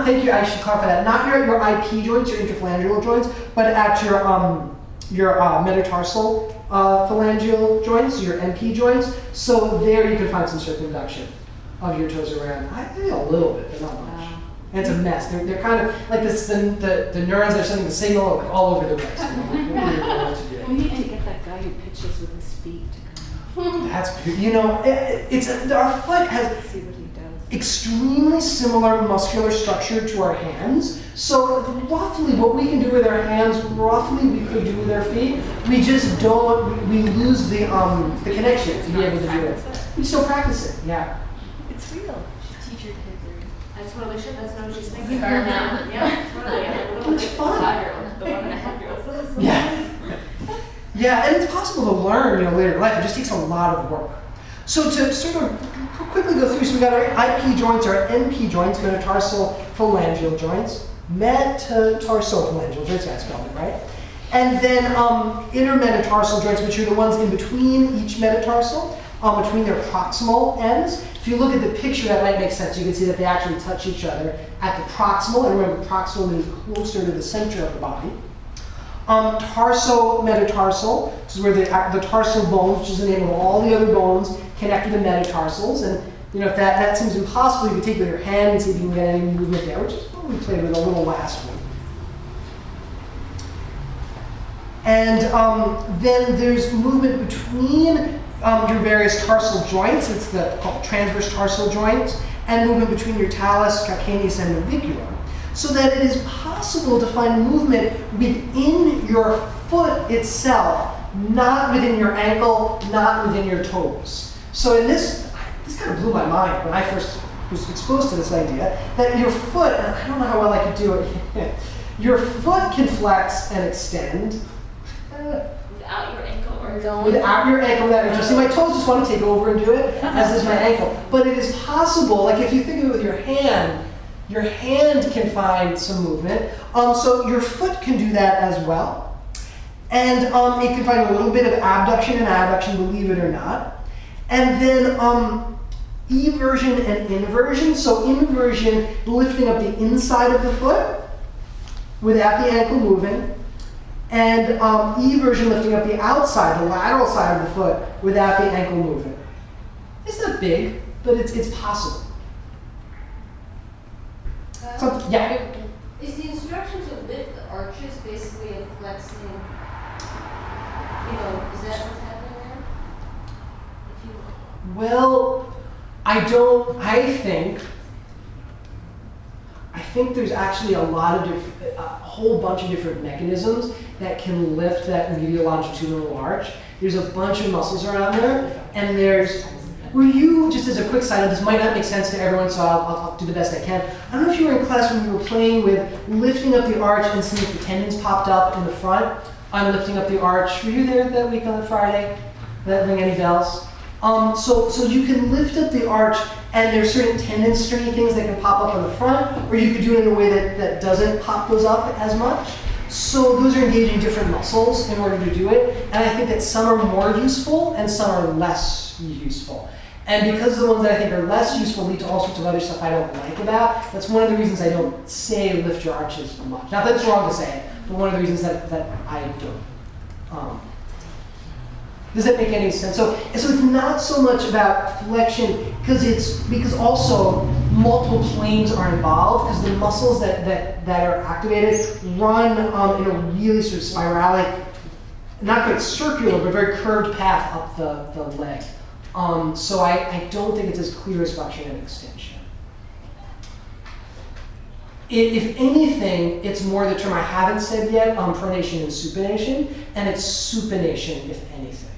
thank you, I should clarify that, not your IP joints, your interphalangeal joints, but at your metatarsal phalangeal joints, your MP joints. So there you can find some circumduction of your toes around. I think a little bit, but not much. And it's a mess. They're kind of like this, the neurons are sending the signal like all over the place. We need to get that guy who pitches with his feet to come That's, our foot has out, see what he does. extremely similar muscular structure to our hands. So roughly what we can do with our hands, roughly we could do with our feet. We just don't, we lose the connection to be able to do it. We still practice it, yeah. It's real. Teach your kids. I totally should, that's what I was just thinking about now. Yeah, totally. It's fun. 5-year-old, the 1.5-year-old. Yeah. Yeah, and it's possible to learn, later in life. It just takes a lot of work. So to sort of quickly go through, so we got our IP joints, our NP joints, metatarsal phalangeal joints, metatarsal phalangeal joints, I spelled it right. And then intermetatarsal joints, which are the ones in between each metatarsal, between their proximal ends. If you look at the picture, that might make sense. You can see that they actually touch each other at the proximal, and remember, proximal means closer to the center of the body. Tarso-metatarsal, which is where the tarsal bones, which is the name of all the other bones, connect to the metatarsals. And if that seems impossible, you can take it with your hand and see if you can get any movement there, which is what we played with a little last week. And then there's movement between your various tarsal joints. It's called transverse tarsal joints, and movement between your talus, calcaneus, and navicular. So that it is possible to find movement within your foot itself, not within your ankle, not within your toes. So in this kind of blew my mind when I first was exposed to this idea, that your foot, and I don't know how well I could do it, your foot can flex and extend. Without your ankle or Without your ankle, you see my toes just want to take over and do it, as does my ankle. But it is possible, like if you think of it with your hand, Your hand can find some movement. So your foot can do that as well. And it can find a little bit of abduction and adduction, believe it or not. And then eversion and inversion. So inversion, lifting up the inside of the foot without the ankle moving. And eversion, lifting up the outside, the lateral side of the foot without the ankle moving. It's not big, but it's possible. Yeah. Is the instruction to lift the arches basically a flexing, is that what's happening there? If you, Well, I think there's actually a whole bunch of different mechanisms that can lift that medial longitudinal arch. There's a bunch of muscles around there, and just as a quick side, this might not make sense to everyone, so I'll do the best I can. I don't know if you were in class when you were playing with lifting up the arch and seeing if the tendons popped up in the front on lifting up the arch. Were you there that week on Friday? That ring any bells? So you can lift up the arch, and there's certain tendon stringy things that can pop up on the front, or you could do it in a way that doesn't pop those up as much. So those are engaging different muscles in order to do it, and I think that some are more useful and some are less useful. And because the ones that I think are less useful lead to all sorts of other stuff I don't like about, that's one of the reasons I don't say lift your arches much. Not that it's wrong to say it, but one of the reasons that I don't. Does that make any sense? So it's not so much about flexion because also multiple planes are involved because the muscles that are activated run in a really sort of spiralic, not quite circular, but very curved path up the leg. So I don't think it's as clear as flexion and extension. If anything, it's more the term I haven't said yet, pronation and supination, and it's supination if anything.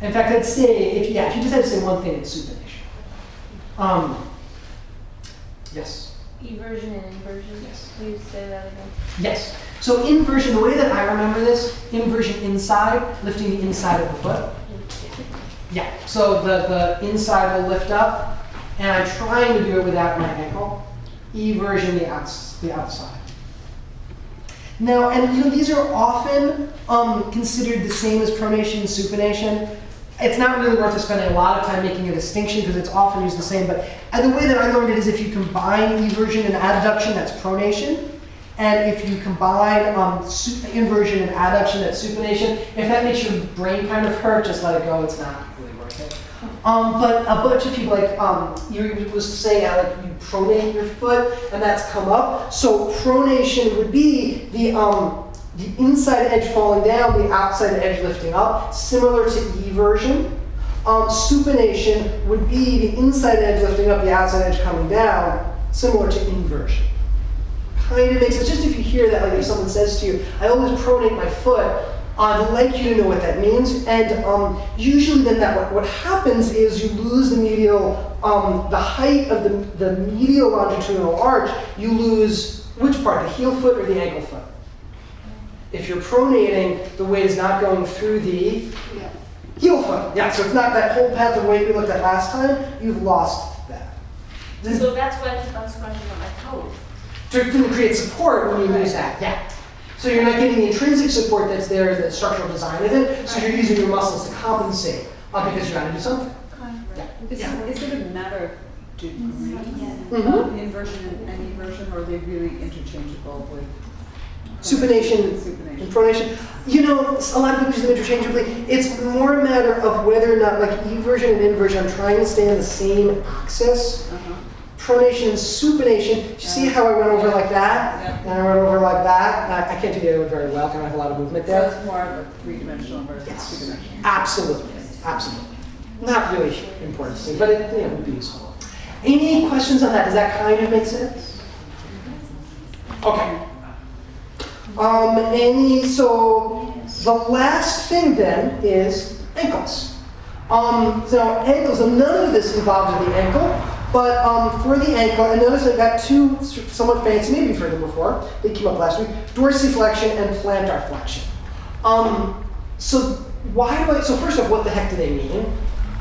In fact, I'd say, if you just had to say one thing, it's supination. Yes? Eversion and inversion. Yes. Please say that again. Yes. So inversion, the way that I remember this, inversion inside, lifting the inside of the foot. Yeah, so the inside will lift up, and I'm trying to do it without my ankle. Eversion, the outside. Now, and these are often considered the same as pronation and supination. It's not really worth spending a lot of time making a distinction because it's often used the same, but the way that I learned it is if you combine eversion and adduction, that's pronation. And if you combine inversion and adduction, that's supination. If that makes your brain kind of hurt, just let it go, it's not really worth it. But a bunch of people, you was saying how you pronate your foot, and that's come up. So pronation would be the inside edge falling down, the outside edge lifting up, similar to eversion. Supination would be the inside edge lifting up, the outside edge coming down, similar to inversion. Kind of makes sense. Just if you hear that, like if someone says to you, I always pronate my foot, I'd like you to know what that means. And usually then what happens is you lose the medial, the height of the medial longitudinal arch, you lose which part, the heel foot or the ankle foot? If you're pronating, the weight is not going through the heel foot. Yeah, so it's not that whole path of weight we looked at last time, you've lost that. So that's why it's about scrunching on my toes. To create support when you lose that, yeah. So you're not getting the intrinsic support that's there, the structural design of it, so you're using your muscles to compensate because you're going to do something. Is it a matter of degree, inversion and eversion, or are they really interchangeable with Supination and pronation. A lot of people use them interchangeably. It's more a matter of whether or not, like eversion and inversion, I'm trying to stay on the same axis. Pronation and supination. You see how I went over like that? Yeah. And I went over like that? I can't do the other one very well, because I have a lot of movement So there. it's more of a three-dimensional versus Yes, two-dimensional. absolutely, absolutely. Not really important thing, but it would be useful. Any questions on that? Does that kind of make sense? Okay. So the last thing then is ankles. So ankles, and none of this involved in the ankle, but for the ankle, and notice I've got two somewhat fancy, maybe you've heard them before, they came up last week, dorsiflexion and plantar flexion. So first off, what the heck do they mean?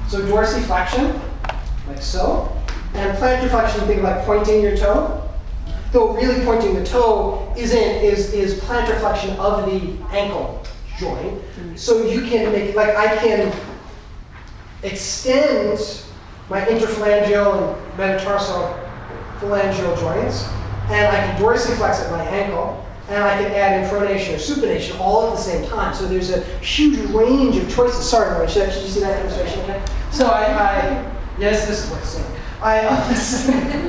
So dorsiflexion, like so, And plantar flexion, think like pointing your toe. Though really pointing the toe is plantar flexion of the ankle joint. So you can make, like I can extend my interphalangeal and metatarsal phalangeal joints, and I can dorsiflex at my ankle, and I can add in pronation or supination all at the same time. So there's a huge range of choices. Sorry, Lauren, did you see that demonstration again? So yes, this is what's saying.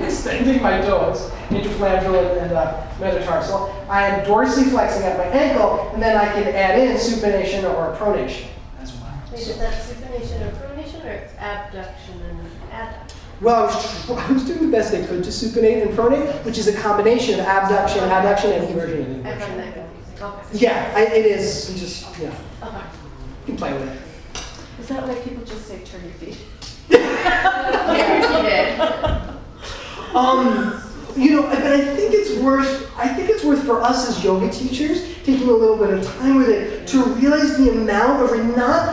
Extending my toes, interphalangeal and metatarsal. I am dorsiflexing at my ankle, and then I can add in supination or pronation as well. Wait, is that supination or pronation, or it's abduction and adduction? Well, I was doing the best I could to supinate and pronate, which is a combination of abduction, adduction, and eversion and I inversion. find that confusing. Okay. Yeah, it is. You just, Okay. you can play with it. Is that why people just say turn your feet? Yeah, you did. But I think it's worth for us as yoga teachers taking a little bit of time with it to realize the amount of, not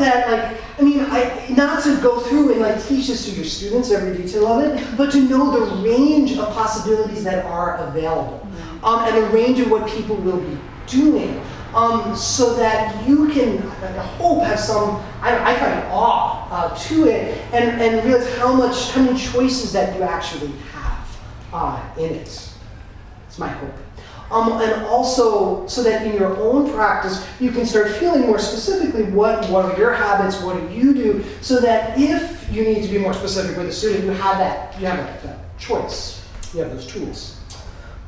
to go through and like teach this to your students every detail of it, but to know the range of possibilities that are available, and the range of what people will be doing. So that you can, I hope, have some, I find awe to it, and realize how many choices that you actually have in it. It's my hope. And also, so that in your own practice, you can start feeling more specifically what are your habits, what do you do, so that if you need to be more specific with a student, you have that choice. You have those tools.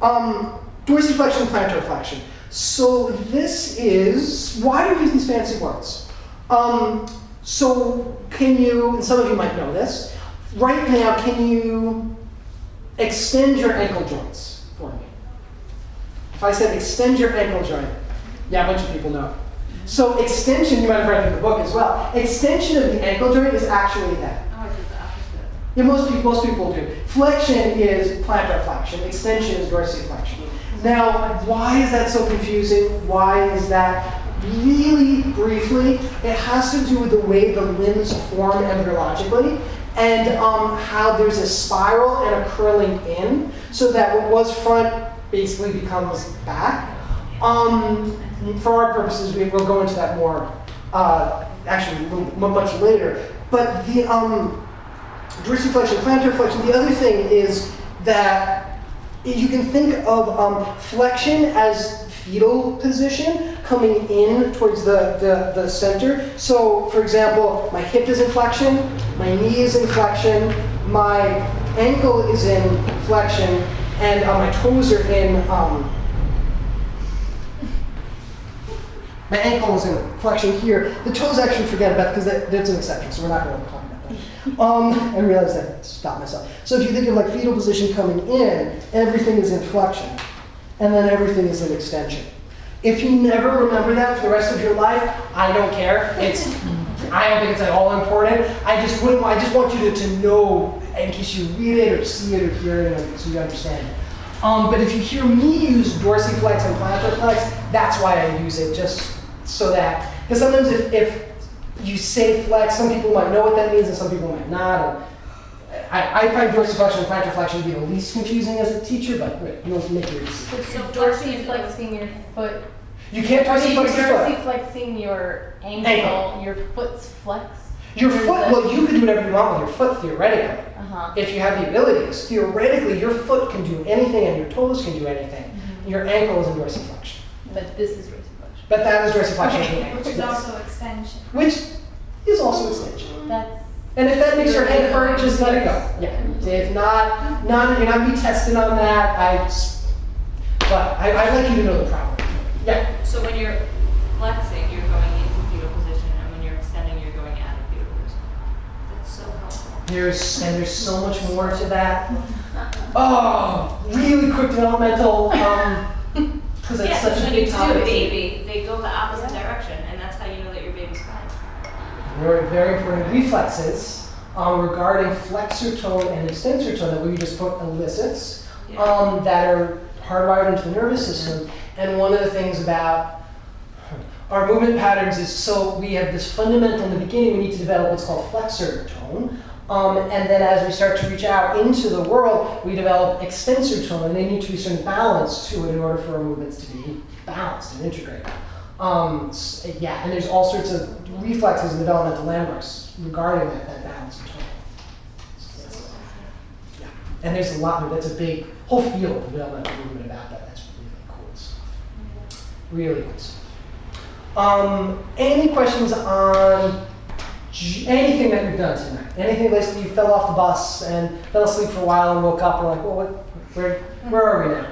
Dorsiflexion, plantar flexion. So this is, why do we use these fancy words? So can you, and some of you might know this, right now can you extend your ankle joints for me? If I said extend your ankle joint, yeah, a bunch of people know. So extension, you might have read in the book as well, extension of the ankle joint is actually that. Oh, I did the opposite. Yeah, most people do. Flexion is plantar flexion, extension is dorsiflexion. Now, why is that so confusing? Why is that? Really briefly, it has to do with the way the limbs form embryologically, and how there's a spiral and a curling in, so that what was front basically becomes back. For our purposes, we'll go into that more, actually much later. But the dorsiflexion, plantar flexion, the other thing is that you can think of flexion as fetal position coming in towards the center. So, for example, my hip is in flexion, my knee is in flexion, my ankle is in flexion, and my toes are in, my ankle is in flexion here. The toes actually forget about because that's an exception, so we're not going to talk about that. I realized that, stop myself. So if you think of like fetal position coming in, everything is in flexion, and then everything is in extension. If you never remember that for the rest of your life, I don't care. I don't think it's at all important. I just want you to know in case you read it or see it or hear it, so you understand it. But if you hear me use dorsiflex and plantar flex, that's why I use it, just so that, because sometimes if you say flex, some people might know what that means and some people might not. I find dorsiflexion and plantar flexion to be the least confusing as a teacher, but you don't make your decision. So dorsiflexing your foot. You can't dorsiflex your foot. Dorsiflexing your ankle, your foot's flex. Your foot, well, you can do whatever you want with your foot theoretically. If you have the abilities. Theoretically, your foot can do anything and your toes can do anything. Mm-hmm. Your ankle is in dorsiflexion. But this is dorsiflexion. But that is dorsiflexion of the ankle. Which is also extension. Which is also extension. That's. And if that makes your head hurt, just let it go. Yeah. If not, you're not gonna be tested on that. But I'd like you to know the problem. Yeah. So when you're flexing, you're going into fetal position, and when you're extending, you're going out of fetal position. That's so helpful. There's so much more to that. Oh, really quick developmental, because it's such a big topic. When you do a baby, they go the opposite direction, and that's how you know that your baby's fine. Very, very important reflexes regarding flexor tone and extensor tone that we just put elicits that are hardwired into the nervous system. And one of the things about our movement patterns is, so we have this fundamental in the beginning, we need to develop what's called flexor tone. And then as we start to reach out into the world, we develop extensor tone, and they need to be certain balance to it in order for our movements to be balanced and integrated. Yeah, and there's all sorts of reflexes and developmental landmarks regarding that balance of tone. Yeah, and there's a lot, that's a big whole field of developmental movement about that. That's really cool stuff. Really cool stuff. Any questions on anything that we've done tonight? Anything like you fell off the bus and fell asleep for a while and woke up and like, well, where are we now?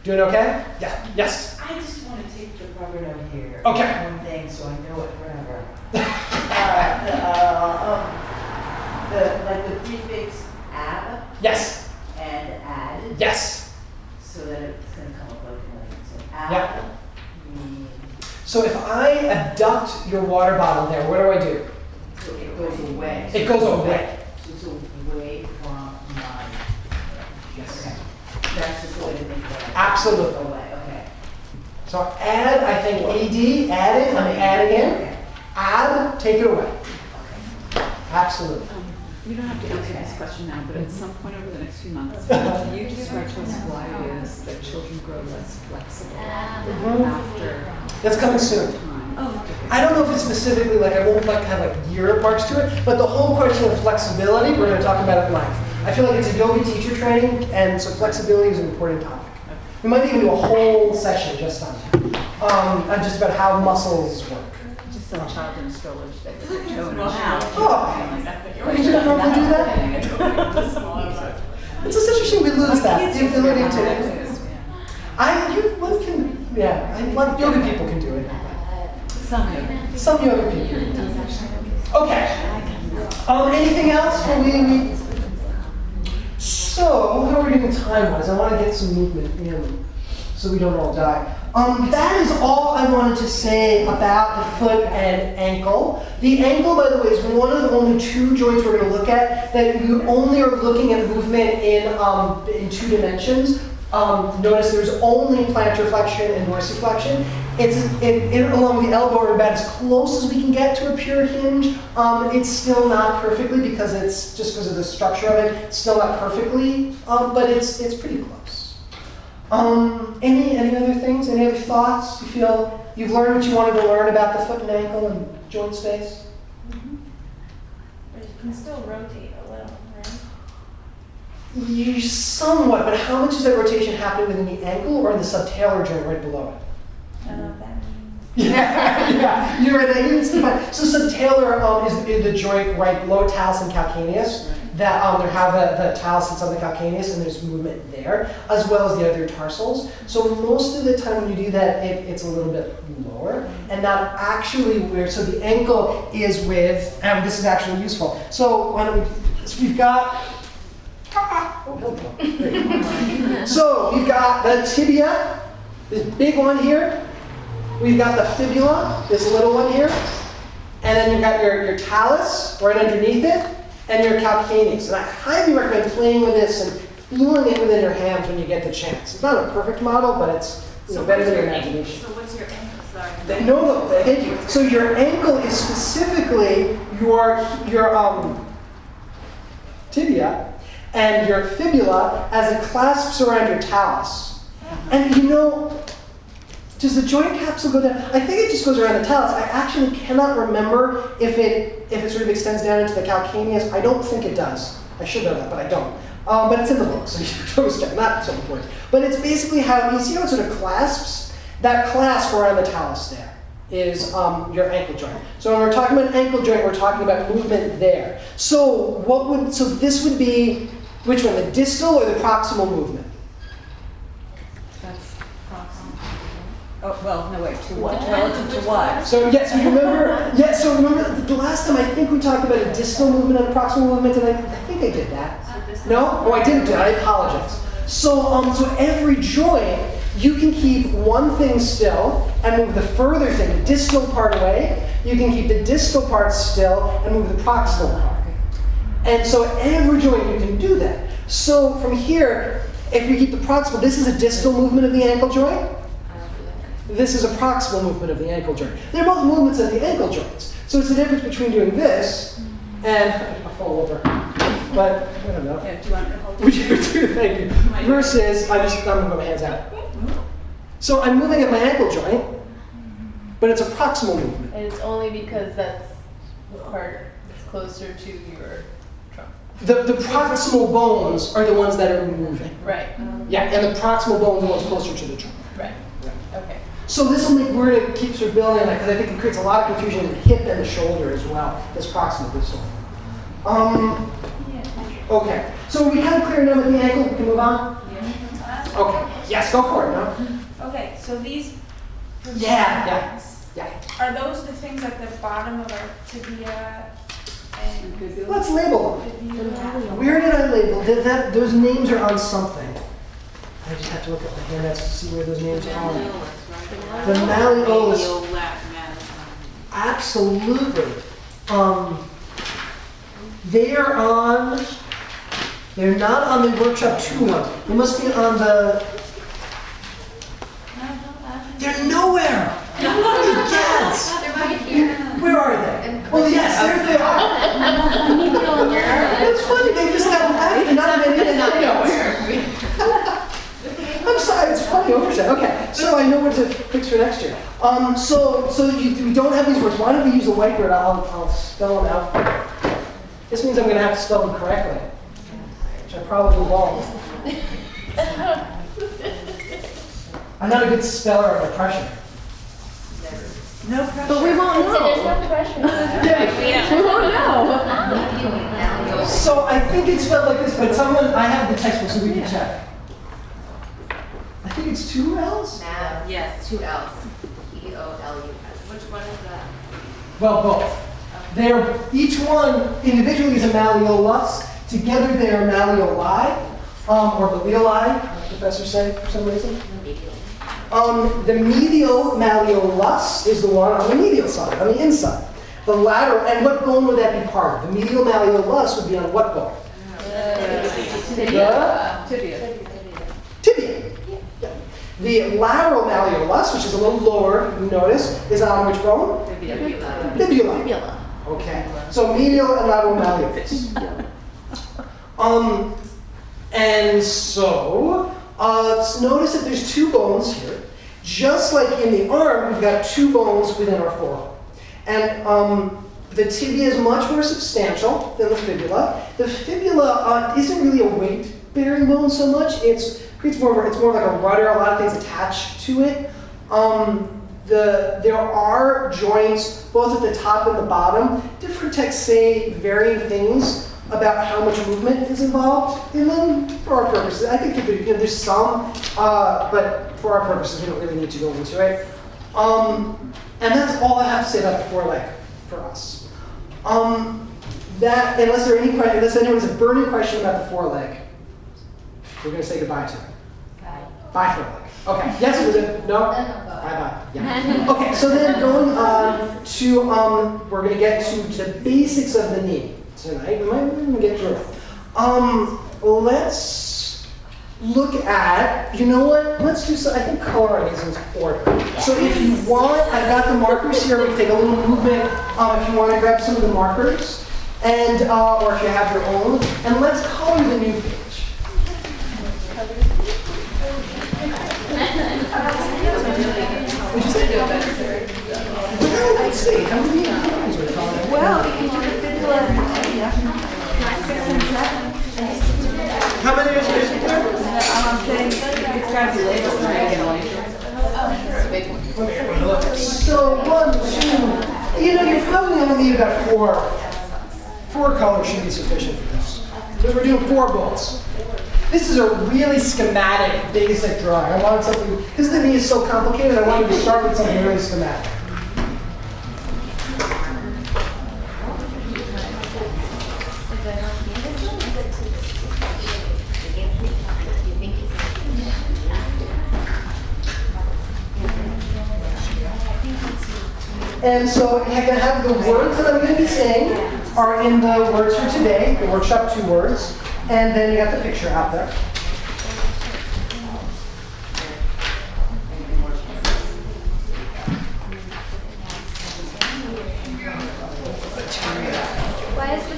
Doing okay? Yeah. Yes. I just want to take the rubber note here. Okay. One thing, so I know it forever. Like the prefix ab Yes. and add, Yes. so that it's going to come up like so ab Yep. means So if I abduct your water bottle there, what do I do? so it goes away. It goes away. So it's away from my. Yes. Okay. That's just the way to think about it. Absolutely. Away. Okay. So add, I think AD, add it, I'm adding in. Okay. Add, take it away. Absolutely. You don't have to answer this question now, but at some point over the next few months, can you describe to us why it is that children grow less flexible after That's coming soon. time? Oh, okay. I don't know if it's specifically like, I won't like have like year marks to it, but the whole question of flexibility, we're going to talk about it in length. I feel like it's a yoga teacher training, and so flexibility is an important topic. We might even do a whole session just on that, and just about how muscles work. Just some child in a stroller that put their toe in a shower. Oh, we should probably do that. It's such a shame we lose that, the ability to. One can, yeah, like yoga people can do it. Some yoga people can do it. Okay. Anything else? So, how are we doing time-wise? I want to get some movement in so we don't all die. That is all I wanted to say about the foot and ankle. The ankle, by the way, is one of the only two joints we're going to look at that you only are looking at movement in 2 dimensions. Notice there's only plantar flexion and dorsiflexion. It's along the elbow or about as close as we can get to a pure hinge. It's still not perfectly because it's just because of the structure of it. It's still not perfectly, but it's pretty close. Any other things? Any other thoughts? You feel you've learned what you wanted to learn about the foot and ankle and joint space? But it can still rotate a little, right? You somewhat, but how much is that rotation happening within the ankle or in the subtalar joint right below it? I don't know what that means. Yeah, you're right. It's fine. So subtalar is the joint right below talus and calcaneus. That they have the talus and the calcaneus, and there's movement there, as well as the other tarsals. So most of the time when you do that, it's a little bit lower, and not actually where. So the ankle is with, and this is actually useful. So why don't we? So we've got. So we've got the tibia, this big one here. We've got the fibula, this little one here. And then you've got your talus right underneath it, and your calcaneus. And I highly recommend playing with this and feeling it within your hands when you get the chance. It's not a perfect model, but it's better than your imagination. So what's your ankle? Sorry. No, thank you. So your ankle is specifically your tibia, and your fibula as it clasps around your talus. And does the joint capsule go down? I think it just goes around the talus. I actually cannot remember if it sort of extends down into the calcaneus. I don't think it does. I should know that, but I don't. But it's in the book, so you can always check. Not so important. But it's basically how, you see how it sort of clasps? That clasp around the talus there is your ankle joint. So when we're talking about ankle joint, we're talking about movement there. So this would be, which one, the distal or the proximal movement? That's proximal. Oh, well, no, wait, to what? Relative to what? So remember the last time I think we talked about a distal movement and a proximal movement, and I think I did that. No? Oh, I didn't do it. I apologize. So every joint, you can keep one thing still and move the further thing, the distal part away. You can keep the distal part still and move the proximal part. And so every joint you can do that. So from here, if you keep the proximal, this is a distal movement of the ankle joint. This is a proximal movement of the ankle joint. They're both movements of the ankle joints. So it's the difference between doing this and I'll fall over. But I don't know. Yeah, do you want to hold it? Would you do? Thank you. Versus, I'm gonna put my hands out. So I'm moving at my ankle joint, but it's a proximal movement. And it's only because that's the part that's closer to your trunk. The proximal bones are the ones that are moving. Right. Yeah, and the proximal bones are the ones closer to the trunk. Right. Okay. So this will make where it keeps her building, because I think it creates a lot of confusion in the hip and the shoulder as well, this proximal distal. Okay, so we kind of clear now with the ankle, we can move on? Okay, yes, go for it, no? Okay, so these. Yeah. Are those the things at the bottom of our tibia and Let's label them. fibula? Where did I label? Those names are on something. I just have to look at my handouts to see where those names are. The malleolus. Absolutely. They're not on the workshop 2 one. They must be on the. They're nowhere. Yes. Where are they? Well, yes, there they are. It's funny. They just got left and not many. I'm sorry. It's funny oversight. Okay, so I know what to fix for next year. We don't have these words. Why don't we use a whiteboard? I'll spell them out. This means I'm going to have to spell them correctly, which I probably won't. I'm not a good speller under pressure. No pressure. But we won't know. There's no pressure. We won't know. So I think it's spelled like this, but I have the textbook so we can check. I think it's 2 L's? Yes. 2 L's. E-O-L-U-S. Which one is that? Well, both. They're, each one individually is a malleolus. Together they are malleoli, or malleoli, professors say for some reason. The medial malleolus is the one on the medial side, on the inside. The lateral, and what bone would that be part of? The medial malleolus would be on what bone? Tibia. Tibia. Yeah. The lateral malleolus, which is a little lower, you notice, is on which bone? Fibula. Okay. So medial and lateral malleolus. And so, notice that there's 2 bones here. Just like in the arm, we've got 2 bones within our forearm. And the tibia is much more substantial than the fibula. The fibula isn't really a weight-bearing bone so much. It's more like a rudder, a lot of things attached to it. There are joints both at the top and the bottom. Different texts say varying things about how much movement is involved in them for our purposes. I think there's some, but for our purposes, we don't really need to go into it. And that's all I have to say about the foreleg for us. Unless anyone has a burning question about the foreleg, we're going to say goodbye to it. Bye foreleg. Okay. Yes, was it? No? Bye-bye. Yeah. Okay, so then going on to, we're going to get to the basics of the knee tonight. We might even get through it. Let's look at, you know what? Let's do I think coloring is in order. So if you want, I've got the markers here. We can take a little movement if you want to grab some of the markers, and or if you have your own. And let's color the new page. Would you say? Well, let's see. How many colors are coloring? Well, How many is there? I'm saying it's got to be labeled, right? So 1, 2, you're probably going to need about 4 colors should be sufficient for this. So we're doing 4 bolts. This is a really schematic, basic drawing. I wanted something, because the knee is so complicated, I wanted to start with something really schematic. And so I can have the words that I'm going to be saying are in the words for today, the workshop 2 words, and then you got the picture out there. Why is the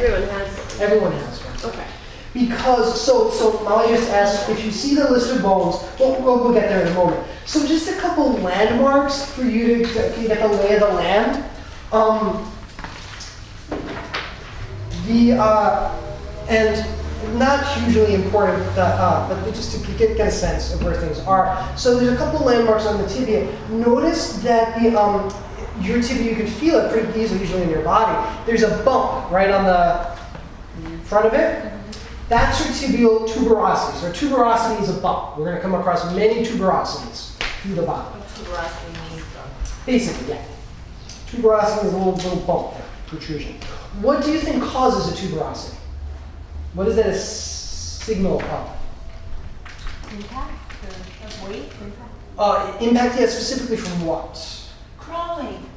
Everyone has one. Everyone has one. Okay. Because, so Molly just asked, if you see the list of bones, we'll get there in a moment. So just a couple landmarks for you to get the lay of the land. And not hugely important, but just to get a sense of where things are. So there's a couple landmarks on the tibia. Notice that your tibia, you can feel it pretty easily, usually in your body. There's a bump right on the front of it. That's your tibial tuberosity. So tuberosity is a bump. We're going to come across many tuberosities through the body. What tuberosity means though? Basically, yeah. Tuberosity is a little bump there, protrusion. What do you think causes a tuberosity? What is that a signal of? Impact of weight? Impact? Impact, yeah, specifically from what? Crawling.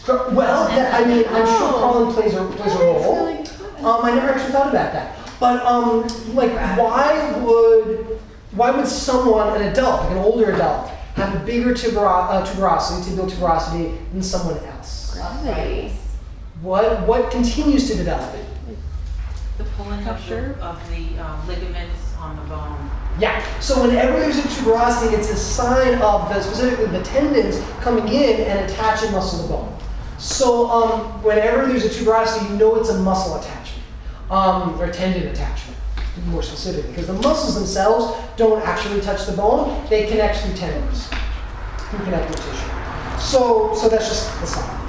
Well, I'm sure crawling plays a role. I never actually thought about that. But like, why would someone, an adult, like an older adult, have a bigger tibial tuberosity than someone else? Gravity. What continues to develop it? The pulling of the ligaments on the bone. Yeah, so whenever there's a tuberosity, it's a sign of specifically the tendons coming in and attaching muscle to bone. So whenever there's a tuberosity, you know it's a muscle attachment, or tendon attachment, to be more specific, because the muscles themselves don't actually touch the bone, they connect through tendons, through connective tissue. So that's just the sign.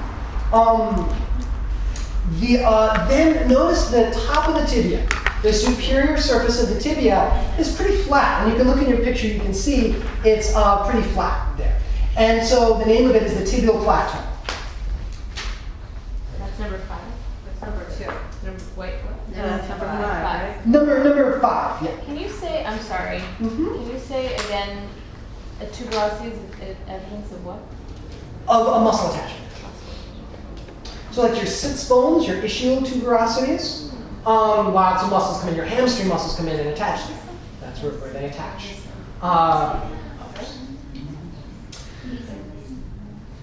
Then notice the top of the tibia. The superior surface of the tibia is pretty flat. And you can look in your picture, you can see it's pretty flat there. And so the name of it is the tibial plateau. That's number 5. That's number 2. Wait, what? That's number 5, right? Number 5, yeah. Can you say, I'm sorry, can you say again, a tuberosity is evidence of what? Of a muscle attachment. So like your sits bones, your ischial tuberosities, lots of muscles come in, your hamstring muscles come in and attach them. That's where they attach.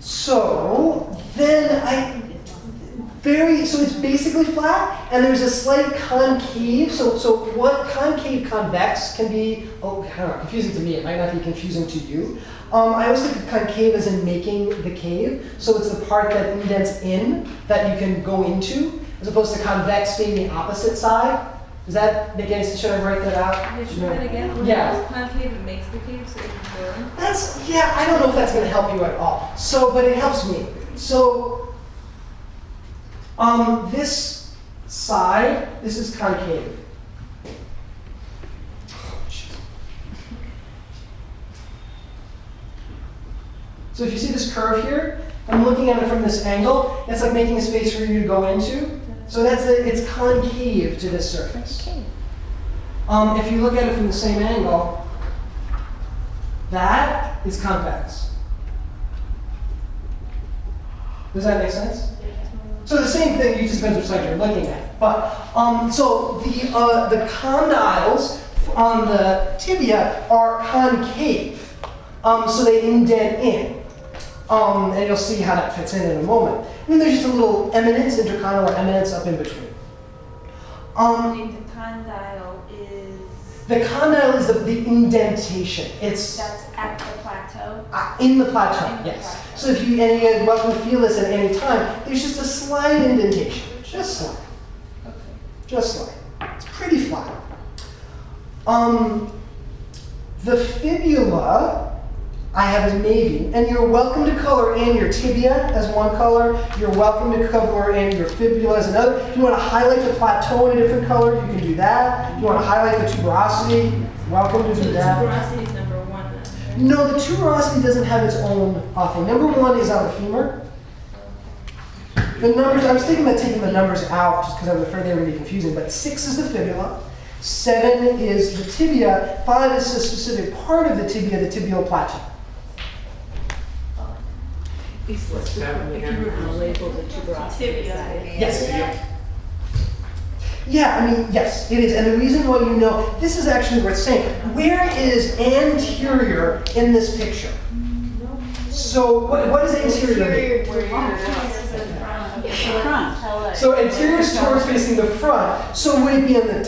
So then so it's basically flat, and there's a slight concave. So what concave convex can be, confusing to me. It might not be confusing to you. I always think of concave as in making the cave. So it's the part that indents in, that you can go into, as opposed to convex being the opposite side. Does that make any sense? Should I write that out? Did you that again? Yeah. Concave, it makes the cave so it can go in. I don't know if that's going to help you at all. So, but it helps me. So, this side, this is concave. So if you see this curve here, I'm looking at it from this angle. It's like making a space for you to go into. So it's concave to this surface. If you look at it from the same angle, that is convex. Does that make sense? So the same thing, you just depends which side you're looking at. But so the condyles on the tibia are concave, so they indent in. And you'll see how that fits in a moment. And then there's just a little eminence, intercondylar eminence up in between. The condyle is. The condyle is the indentation. It's That's at the plateau. in the plateau, In the yes. plateau. So if you're welcome to feel this at any time, there's just a slight indentation, just slight. Just slight. It's pretty flat. The fibula I have as navy, and you're welcome to color in your tibia as one color. You're welcome to color in your fibula as another. If you want to highlight the plateau in a different color, you can do that. If you want to highlight the tuberosity, welcome to do that. Tuberosity is number 1 then. No, the tuberosity doesn't have its own thing. Number 1 is on the femur. The numbers, I was thinking about taking the numbers out just because I was afraid they were going to be confusing, but 6 is the fibula, 7 is the tibia, 5 is a specific part of the tibia, the tibial plateau. What's that If you were to label the tuberosity, is that it? Yes. Yeah, I mean, yes, it is. And the reason why you know, this is actually worth saying. Where is anterior in this picture? So what is anterior mean? Patella. So anterior is towards facing the front. So would it be on the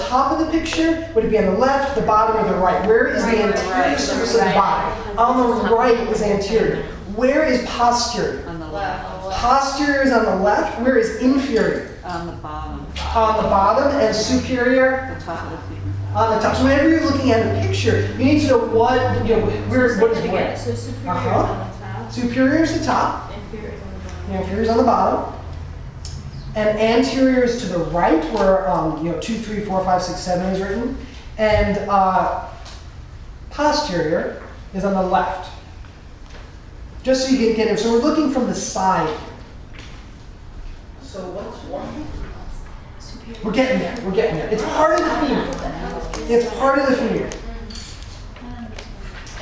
top of the picture? Would it be on the left, the bottom, or the right? Where is the anterior surface of the body? On the right is anterior. Where is posterior? On the left. Posterior is on the left. Where is inferior? On the bottom. On the bottom, and superior The top of the femur. on the top. So whenever you're looking at a picture, you need to know what what is where. So superior Uh-huh. is on the top, Superior is the top. inferior is on the bottom. Inferior is on the bottom. And anterior is to the right, where 2, 3, 4, 5, 6, 7 is written. And posterior is on the left. Just so you can get it. So we're looking from the side. So what's one? We're getting there. We're getting there. It's part of the femur. It's part of the femur.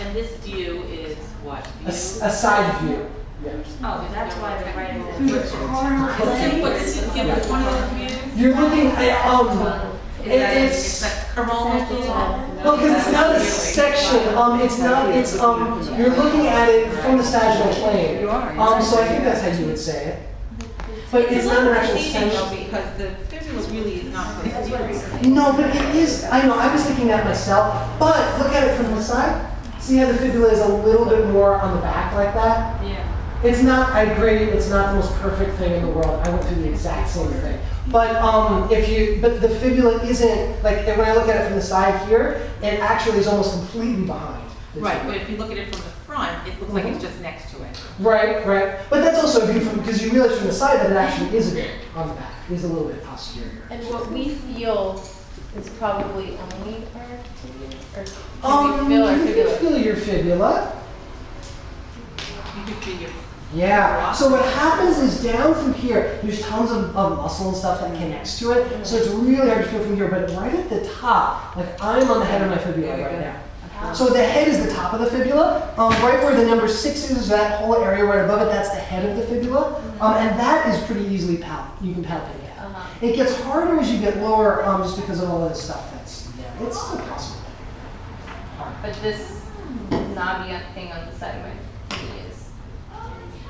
And this view is what? A side view. Yeah. Oh, that's why the right is. What does it give us one of those views? You're looking at it's well, because it's not a section. It's not. It's You're looking at it from the sagittal plane. You are. So I think that's how you would say it. But it's not an actual section. Because the fibula really is not posterior. No, but it is. I know. I was thinking that myself. But look at it from the side. See how the fibula is a little bit more on the back like that? Yeah. It's not, I agree, it's not the most perfect thing in the world. I went through the exact same thing. But but the fibula isn't, like, when I look at it from the side here, it actually is almost completely behind. Right, but if you look at it from the front, it looks like it's just next to it. Right, right. But that's also beautiful because you realize from the side that it actually is a bit on the back. It is a little bit posterior. And what we feel is probably only our fibula, or can we feel our You can fibula? feel your fibula. You can figure. Yeah. So what happens is down through here, there's tons of muscle and stuff that connects to it. So it's really hard to feel from here. But right at the top, like I'm on the head of my fibula right now. So the head is the top of the fibula. Right where the number 6 is, that whole area right above it, that's the head of the fibula. And that is pretty easily you can palpate it. It gets harder as you get lower just because of all of the stuff that's there. It's still possible. But this knobby thing on the side of my knee is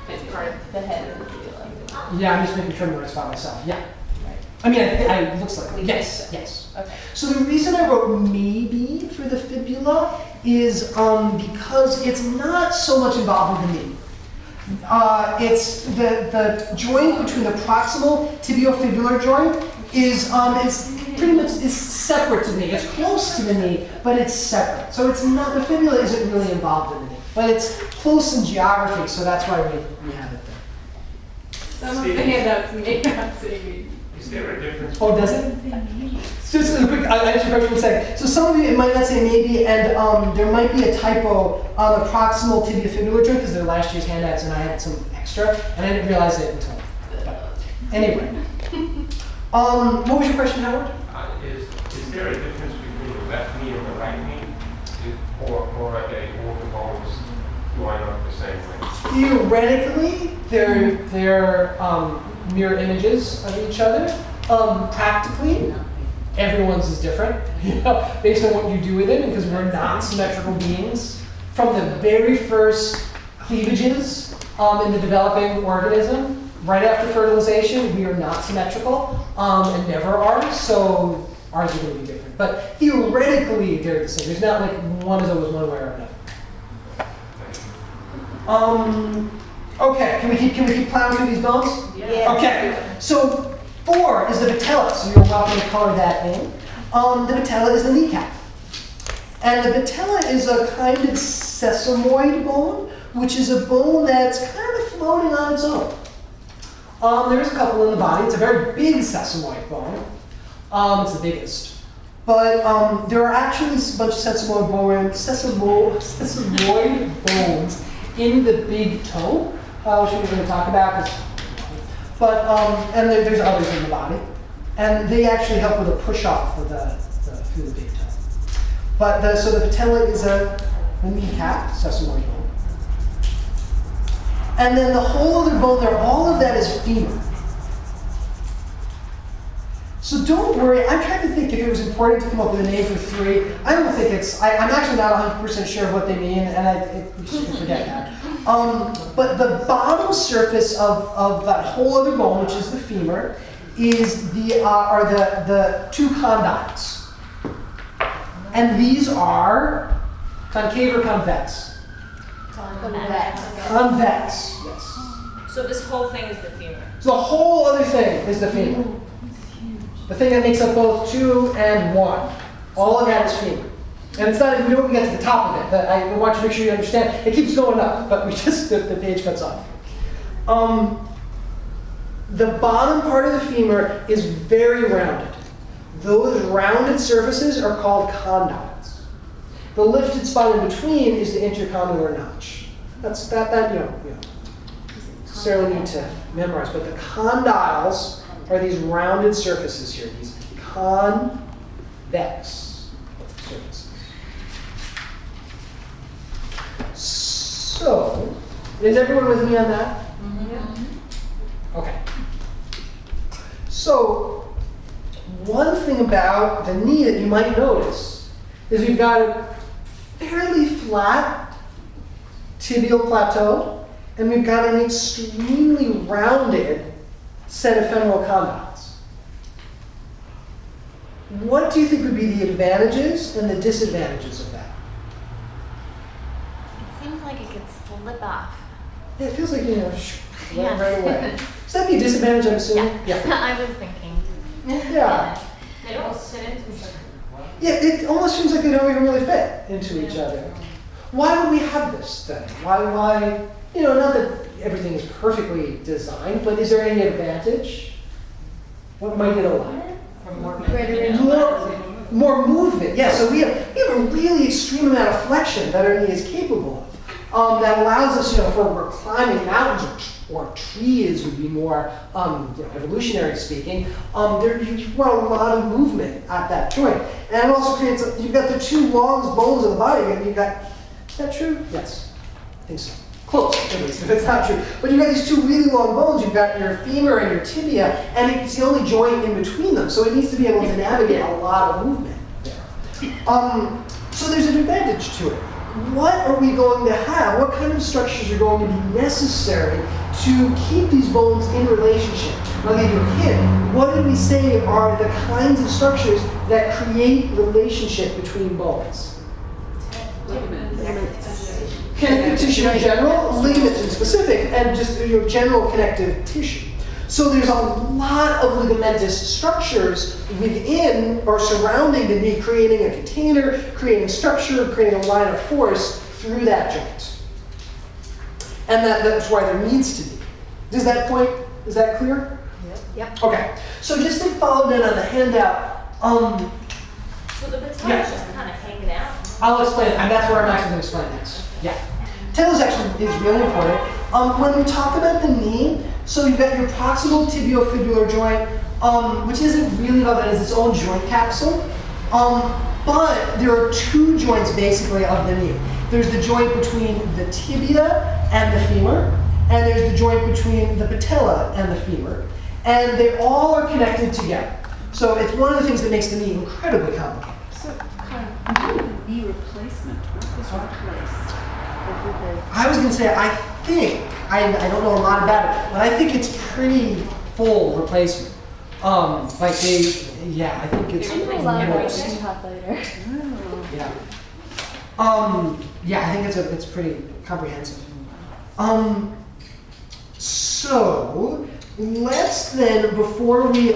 it's part of the head of the fibula. Yeah, I'm just making sure I'm in the right spot myself. Yeah. Right. I mean, it looks like it. Yes, yes. Okay. So the reason I wrote maybe for the fibula is because it's not so much involved with the knee. It's the joint between the proximal tibiofibular joint is pretty much is separate to the knee. It's close to the knee, but it's separate. So it's not, the fibula isn't really involved in the knee, but it's close in geography, so that's why we have it there. Some of the handouts may not say me. Is there a difference? Oh, does it? Just a quick, I'll answer your question in a second. So some of you, it might not say maybe, and there might be a typo on the proximal tibiofibular joint, because they're last year's handouts, and I had some extra, and I didn't realize it until. Anyway. What was your question, Howard? Is there a difference between the left knee and the right knee? Or are they all the bones going up the same way? Theoretically, they're mirror images of each other. Practically, everyone's is different, based on what you do with it, because we're not symmetrical beings. From the very first cleavages in the developing organism, right after fertilization, we are not symmetrical, and never are, so ours are going to be different. But theoretically, they're the same. There's not like one is always one way or another. Okay, can we keep plowing through these bones? Yeah. Okay, so 4 is the patella, so you're welcome to color that in. The patella is the kneecap. And the patella is a kind of sesamoid bone, which is a bone that's kind of floating on its own. There's a couple in the body. It's a very big sesamoid bone. It's the biggest. But there are actually a bunch of sesamoid bones in the big toe, which we're going to talk about. But and there's others in the body, and they actually help with a push-off of through the big toe. But so the patella is a kneecap, sesamoid bone. And then the whole other bone there, all of that is femur. So don't worry, I'm trying to think if it was important to come up with a name for 3. I don't think it's, I'm actually not 100% sure of what they mean, and we should forget that. But the bottom surface of that whole other bone, which is the femur, is are the 2 condyles. And these are concave or convex? Convex. Convex, yes. So this whole thing is the femur. So the whole other thing is the femur. The thing that makes up both 2 and 1. All of that is femur. And it's not, we don't get to the top of it, but I want you to make sure you understand. It keeps going up, but we just, the page cuts off. The bottom part of the femur is very rounded. Those rounded surfaces are called condyles. The lifted spot in between is the intercondylar notch. That's that you know necessarily need to memorize, but the condyles are these rounded surfaces here, these convex surfaces. So, is everyone with me on that? Mm-hmm. Okay. So, one thing about the knee that you might notice is we've got a fairly flat tibial plateau, and we've got an extremely rounded set of femoral condyles. What do you think would be the advantages and the disadvantages of that? It seems like it could slip off. Yeah, it feels like, right away. Does that be a disadvantage, I'm assuming? Yeah. I was thinking. Yeah. They don't sit into each other. Yeah, it almost seems like they don't even really fit into each other. Why would we have this then? Why, not that everything is perfectly designed, but is there any advantage? What might it allow? More movement, yeah. So we have a really extreme amount of flexion that our knee is capable of. That allows us, if we're climbing mountains or trees would be more evolutionary speaking. You want a lot of movement at that joint, and it also creates. You've got the 2 long bones of the body, and you've got. Is that true? Yes, I think so. Close, at least, if it's not true. But you've got these 2 really long bones. You've got your femur and your tibia, and it's the only joint in between them. So it needs to be able to navigate a lot of movement there. So there's an advantage to it. What are we going to have? What kind of structures are going to be necessary to keep these bones in relationship? I'll give you a hint. What did we say are the kinds of structures that create relationship between bones? Connective tissue in general, ligaments in specific, and just general connective tissue. So there's a lot of ligamentous structures within or surrounding the knee, creating a container, creating structure, creating a line of force through that joint. And that's why there needs to be. Is that clear? Yep. Okay. So just to follow that on the handout, So the patella is just kind of hanging out. I'll explain it, and that's where I'm actually going to explain next. Yeah. Patella is really important. When we talk about the knee, so you've got your proximal tibiofibular joint, which isn't really about that, it's its own joint capsule. But there are 2 joints basically of the knee. There's the joint between the tibia and the femur, and there's the joint between the patella and the femur. And they all are connected together. So it's one of the things that makes the knee incredibly complicated. So, knee replacement, what is replaced? I was going to say, I don't know a lot about it, but I think it's pretty full replacement. I think it's most. Yeah. I think it's pretty comprehensive. So let's then, before we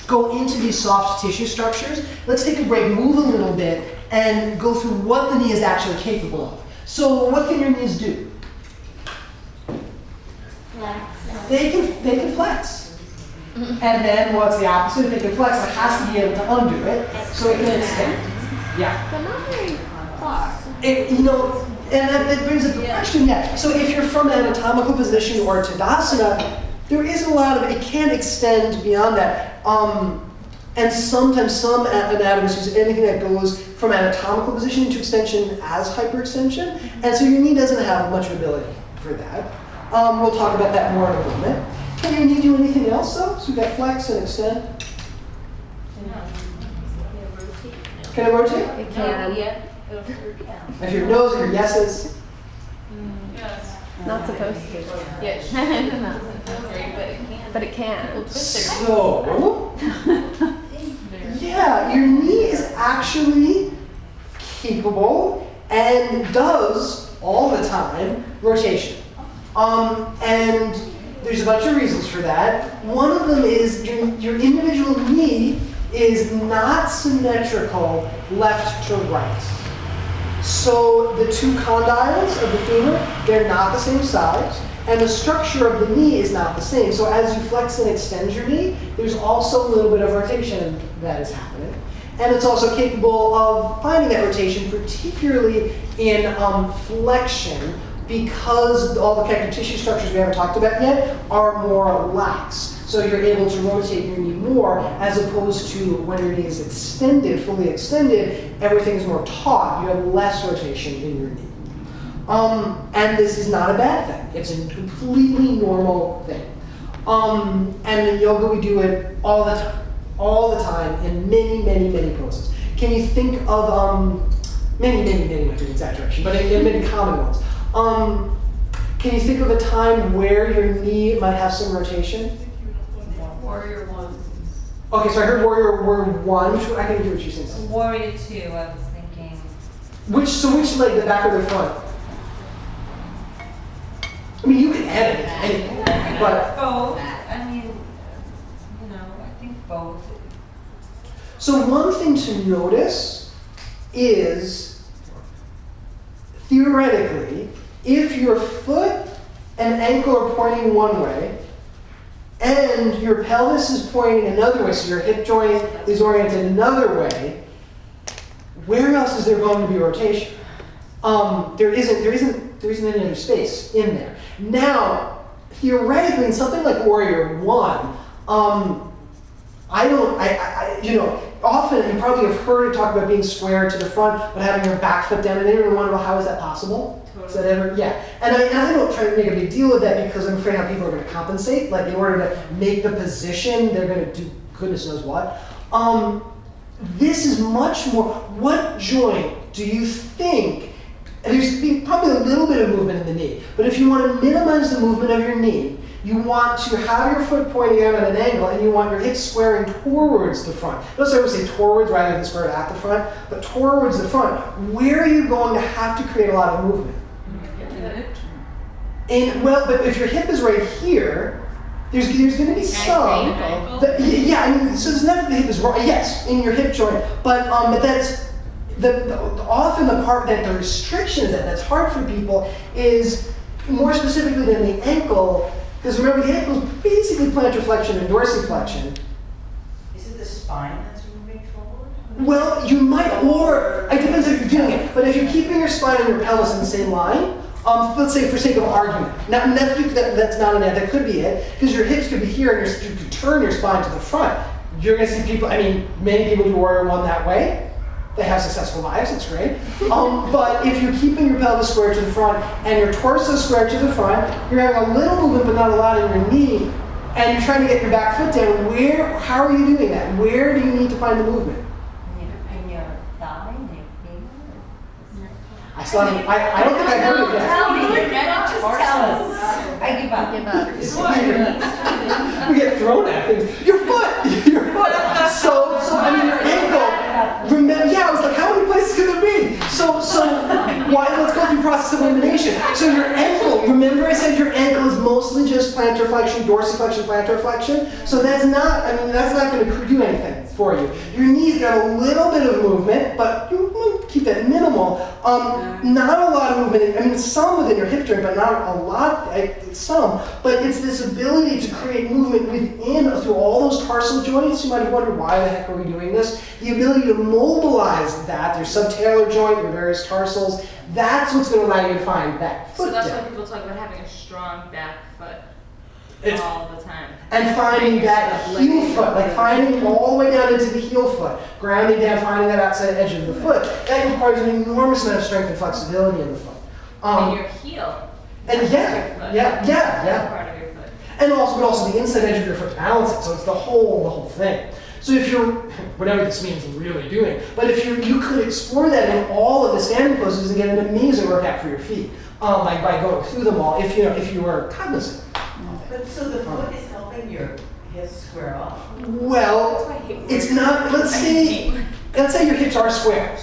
go into these soft tissue structures, let's take a break, move a little bit, and go through what the knee is actually capable of. So what can your knees do? Flex. They can flex. And then what's the opposite? If they can flex, it has to be able to undo it, so it can extend. Yeah. But not very far. And that brings up the question, yeah. So if you're from an anatomical position or Tadasana, there isn't a lot of, it can't extend beyond that. And sometimes some anatomists use anything that goes from anatomical position into extension as hyperextension. And so your knee doesn't have much ability for that. We'll talk about that more in a moment. Can your knee do anything else though? So we've got flex and extend. Can it rotate? It can. Yeah, it'll sure count. If your no's are your yeses. Yes. Not supposed to. Yes. But it can. So, yeah, your knee is actually capable and does all the time rotation. And there's a bunch of reasons for that. One of them is your individual knee is not symmetrical left to right. So the two condyles of the femur, they're not the same size, and the structure of the knee is not the same. So as you flex and extend your knee, there's also a little bit of rotation that is happening. And it's also capable of finding that rotation, particularly in flexion, because all the connective tissue structures we haven't talked about yet are more lax. So you're able to rotate your knee more, as opposed to when your knee is extended, fully extended, everything is more taut. You have less rotation in your knee. And this is not a bad thing. It's a completely normal thing. And in yoga we do it all the time in many, many, many poses. Can you think of many might be an exaggeration, but in many common ones. Can you think of a time where your knee might have some rotation? Warrior one. Okay, so I heard warrior 1. I can hear what you're saying. Warrior two, I was thinking. Which leg, the back or the front? I mean, you can edit it, but Both, I mean, I think both. so one thing to notice is, theoretically, if your foot and ankle are pointing one way, and your pelvis is pointing another way, so your hip joint is oriented another way, where else is there going to be rotation? There isn't any other space in there. Now, theoretically, in something like Warrior 1, often you probably have heard it talk about being square to the front, but having your back foot down, and then you wonder, well, how is that possible? Is that ever, yeah. And I don't try to make a big deal of that because I'm afraid how people are going to compensate. Like in order to make the position, they're going to do goodness knows what. This is much more, what joint do you think, and there's probably a little bit of movement in the knee, but if you want to minimize the movement of your knee, you want to have your foot pointing out at an angle, and you want your hips squaring towards the front. Notice I always say towards rather than squared at the front, but towards the front. Where are you going to have to create a lot of movement? But if your hip is right here, there's going to be some. Yeah, I mean, so it's not that the hip is right. Yes, in your hip joint, but that's often the part that the restriction is that's hard for people is more specifically than the ankle. Because remember, the ankle is basically plantar flexion and dorsiflexion. Is it the spine that's moving forward? Well, you might, or it depends if you're doing it. But if you're keeping your spine and your pelvis in the same line, let's say for sake of argument, that's not an ad, that could be it, because your hips could be here and you could turn your spine to the front. You're going to see people, many people do Warrior 1 that way. They have successful lives, it's great. But if you're keeping your pelvis square to the front and your torso square to the front, you're having a little movement but not a lot in your knee, and you're trying to get your back foot down, how are you doing that? Where do you need to find the movement? In your thigh, in your finger? I don't think I heard it yet. Tell me, just tell us. I give up. We get thrown at things. Your foot! Your foot! So your ankle, remember, I was like, how many places could there be? Let's go through process of elimination. So your ankle, remember I said your ankle is mostly just plantar flexion, dorsiflexion, plantar flexion? So that's not going to do anything for you. Your knee's got a little bit of movement, but you keep that minimal. Not a lot of movement, some within your hip joint, but not a lot, some. But it's this ability to create movement within, through all those tarsal joints. You might have wondered, why the heck are we doing this? The ability to mobilize that, your subtalar joint, your various tarsals, that's what's going to allow you to find that foot So that's down. why people talk about having a strong back foot It's- all the time. And finding that heel foot, like finding all the way down into the heel foot, grounding down, finding that outside edge of the foot, that requires an enormous amount of strength and flexibility in the foot. And your heel. And That's yeah, your foot. yeah. That part of your foot. And also the inside edge of your foot to balance it, so it's the whole thing. So if you're, whatever this means really doing, but if you could explore that in all of the standing poses and get an amazing workout for your feet, by going through them all, if you were cognizant. But so the foot is helping your hips square off? Well, it's not, let's say your hips are square.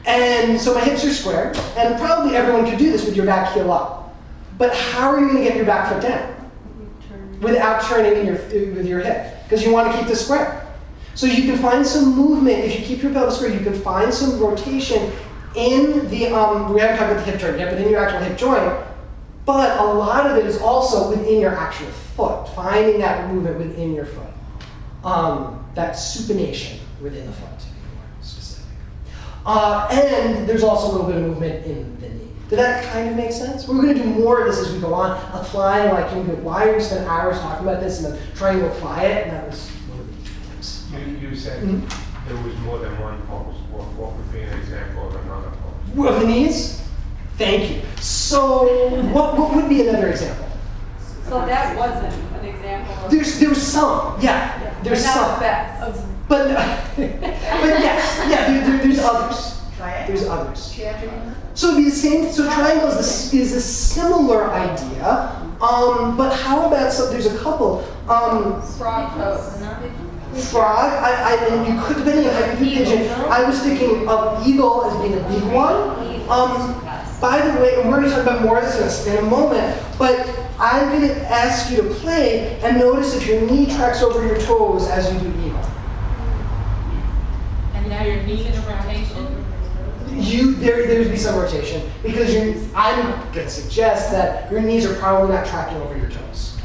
And so my hips are square, and probably everyone could do this with your back heel up. But how are you going to get your back foot down? Without turning with your hip, because you want to keep this square. So you can find some movement, if you keep your pelvis square, you can find some rotation in the, we haven't talked about the hip joint yet, but in your actual hip joint, but a lot of it is also within your actual foot, finding that movement within your foot. That supination within the foot, to be more specific. And there's also a little bit of movement in the knee. Did that kind of make sense? We're going to do more of this as we go on, applying, like, why we spend hours talking about this and then trying to apply it, and that was one of the tips. You said there was more than one pose. What would be an example of another pose? Of the knees? Thank you. So, what would be another example? So that wasn't an example of. There's some, yeah. There's But not some. the best. But yes, yeah, there's others. Try it. There's others. So it'd be the same, so triangle is a similar idea, but how about, so there's a couple. Frog pose. Frog, and you could, depending on how you do pigeon, I was thinking of eagle as being a big one. By the way, and we're going to talk about more of this in a moment, but I'm going to ask you to play and notice if your knee tracks over your toes as you do eagle. And now your knee is rotation. There'd be some rotation because I'm going to suggest that your knees are probably not tracking over your toes.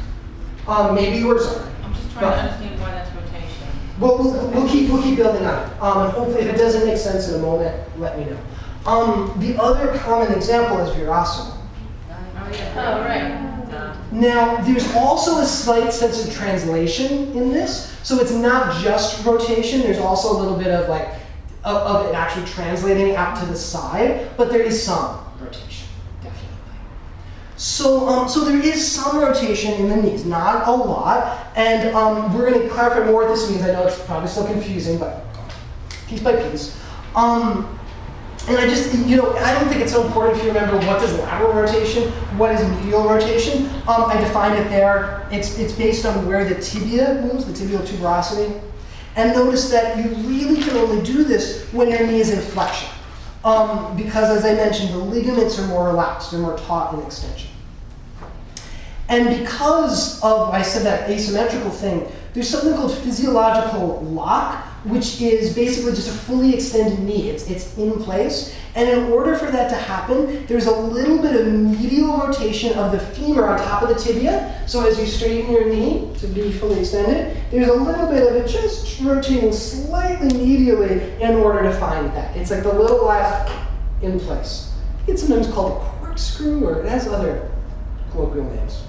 Maybe yours are. I'm just trying to understand why that's rotation. Well, we'll keep building on it. And hopefully, if it doesn't make sense in a moment, let me know. The other common example is Virasana. Oh, yeah. Oh, right. Now, there's also a slight sense of translation in this. So it's not just rotation. There's also a little bit of of it actually translating out to the side, but there is some rotation, definitely. So, so there is some rotation in the knees, not a lot, and we're going to clarify more what this means. I know it's probably still confusing, but piece by piece. And I just, I don't think it's so important if you remember what is lateral rotation, what is medial rotation. I defined it there. It's based on where the tibia moves, the tibial tuberosity. And notice that you really can only do this when your knee is in flexion. Because as I mentioned, the ligaments are more relaxed, they're more taut in extension. And because of, I said that asymmetrical thing, there's something called physiological lock, which is basically just a fully extended knee. It's in place. And in order for that to happen, there's a little bit of medial rotation of the femur on top of the tibia. So as you straighten your knee to be fully extended, there's a little bit of it just rotating slightly medially in order to find that. It's like the little last in place. It's sometimes called a corkscrew, or it has other colloquial names.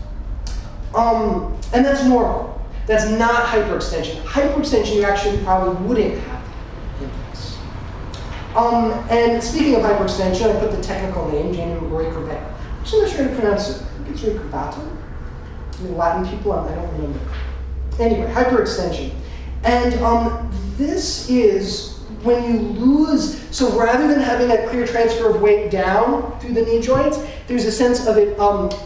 And that's normal. That's not hyperextension. Hyperextension, you actually probably wouldn't have in place. And speaking of hyperextension, I put the technical name, January curvatum. I'm not sure how to pronounce it. I think it's really curvatum. I mean, Latin people, I don't remember. Anyway, hyperextension. And this is when you lose, so rather than having that clear transfer of weight down through the knee joints, there's a sense of it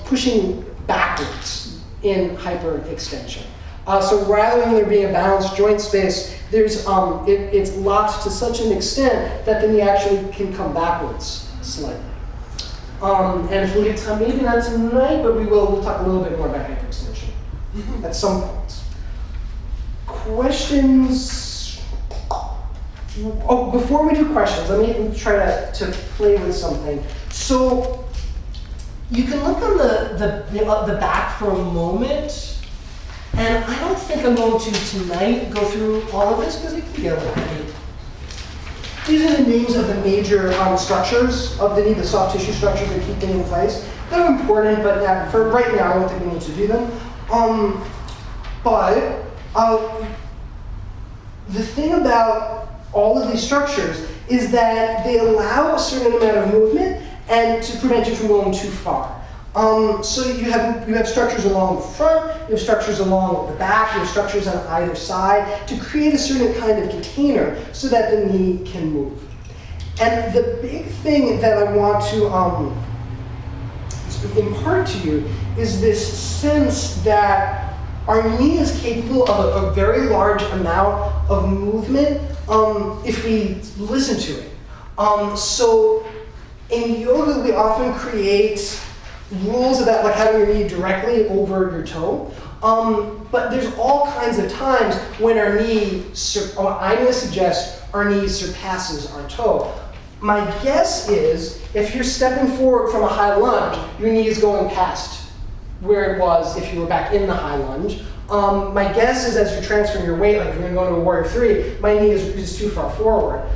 pushing backwards in hyperextension. So rather than there being a balanced joint space, there's it's locked to such an extent that the knee actually can come backwards slightly. And if we get time, maybe not tonight, but we'll talk a little bit more about hyperextension at some point. Questions? Oh, before we do questions, let me try to play with something. So you can look on the back for a moment. And I don't think I'm going to tonight go through all of this because it can get a little heavy. These are the names of the major structures of the knee, the soft tissue structures that keep them in place. They're important, but for right now, I don't think we need to do them. But the thing about all of these structures is that they allow a certain amount of movement and to prevent you from going too far. So you have structures along the front, you have structures along the back, you have structures on either side to create a certain kind of container so that the knee can move. And the big thing that I want to impart to you is this sense that our knee is capable of a very large amount of movement if we listen to it. So in yoga, we often create rules about like having your knee directly over your toe. But there's all kinds of times when our knee, I'm going to suggest our knee surpasses our toe. My guess is if you're stepping forward from a high lunge, your knee is going past where it was if you were back in the high lunge. My guess is as you're transferring your weight, like if you're going to go into a Warrior 3, my knee is too far forward.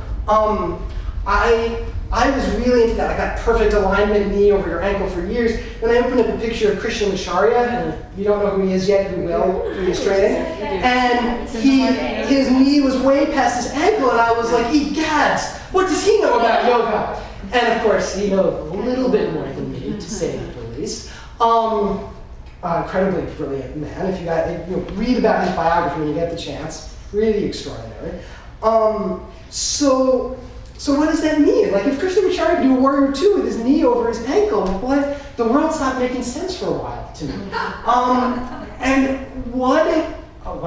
I was really into that. I got perfect alignment, knee over your ankle for years. Then I opened up a picture of Krishna Acharya, and you don't know who he is yet, you will, through his training. And his knee was way past his ankle, and I was like, egads, what does he know about yoga? And of course, he knows a little bit more than me, to say the least. Incredibly brilliant man. If you read about his biography when you get the chance, really extraordinary. So what does that mean? Like if Krishna Acharya could do a Warrior 2 with his knee over his ankle, what? The world stopped making sense for a while to me. And what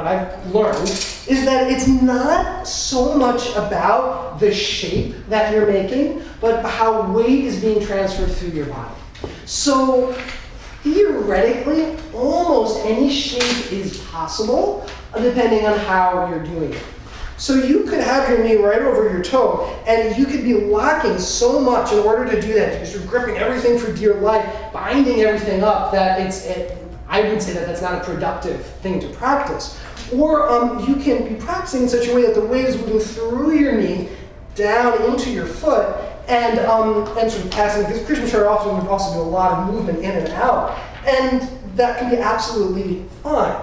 I've learned is that it's not so much about the shape that you're making, but how weight is being transferred through your body. So theoretically, almost any shape is possible, depending on how you're doing it. So you could have your knee right over your toe, and you could be locking so much in order to do that. You're sort of gripping everything for dear life, binding everything up, that I would say that that's not a productive thing to practice. Or you can be practicing in such a way that the weight is moving through your knee, down into your foot, and sort of passing, because Krishna Acharya often would also do a lot of movement in and out, and that can be absolutely fine.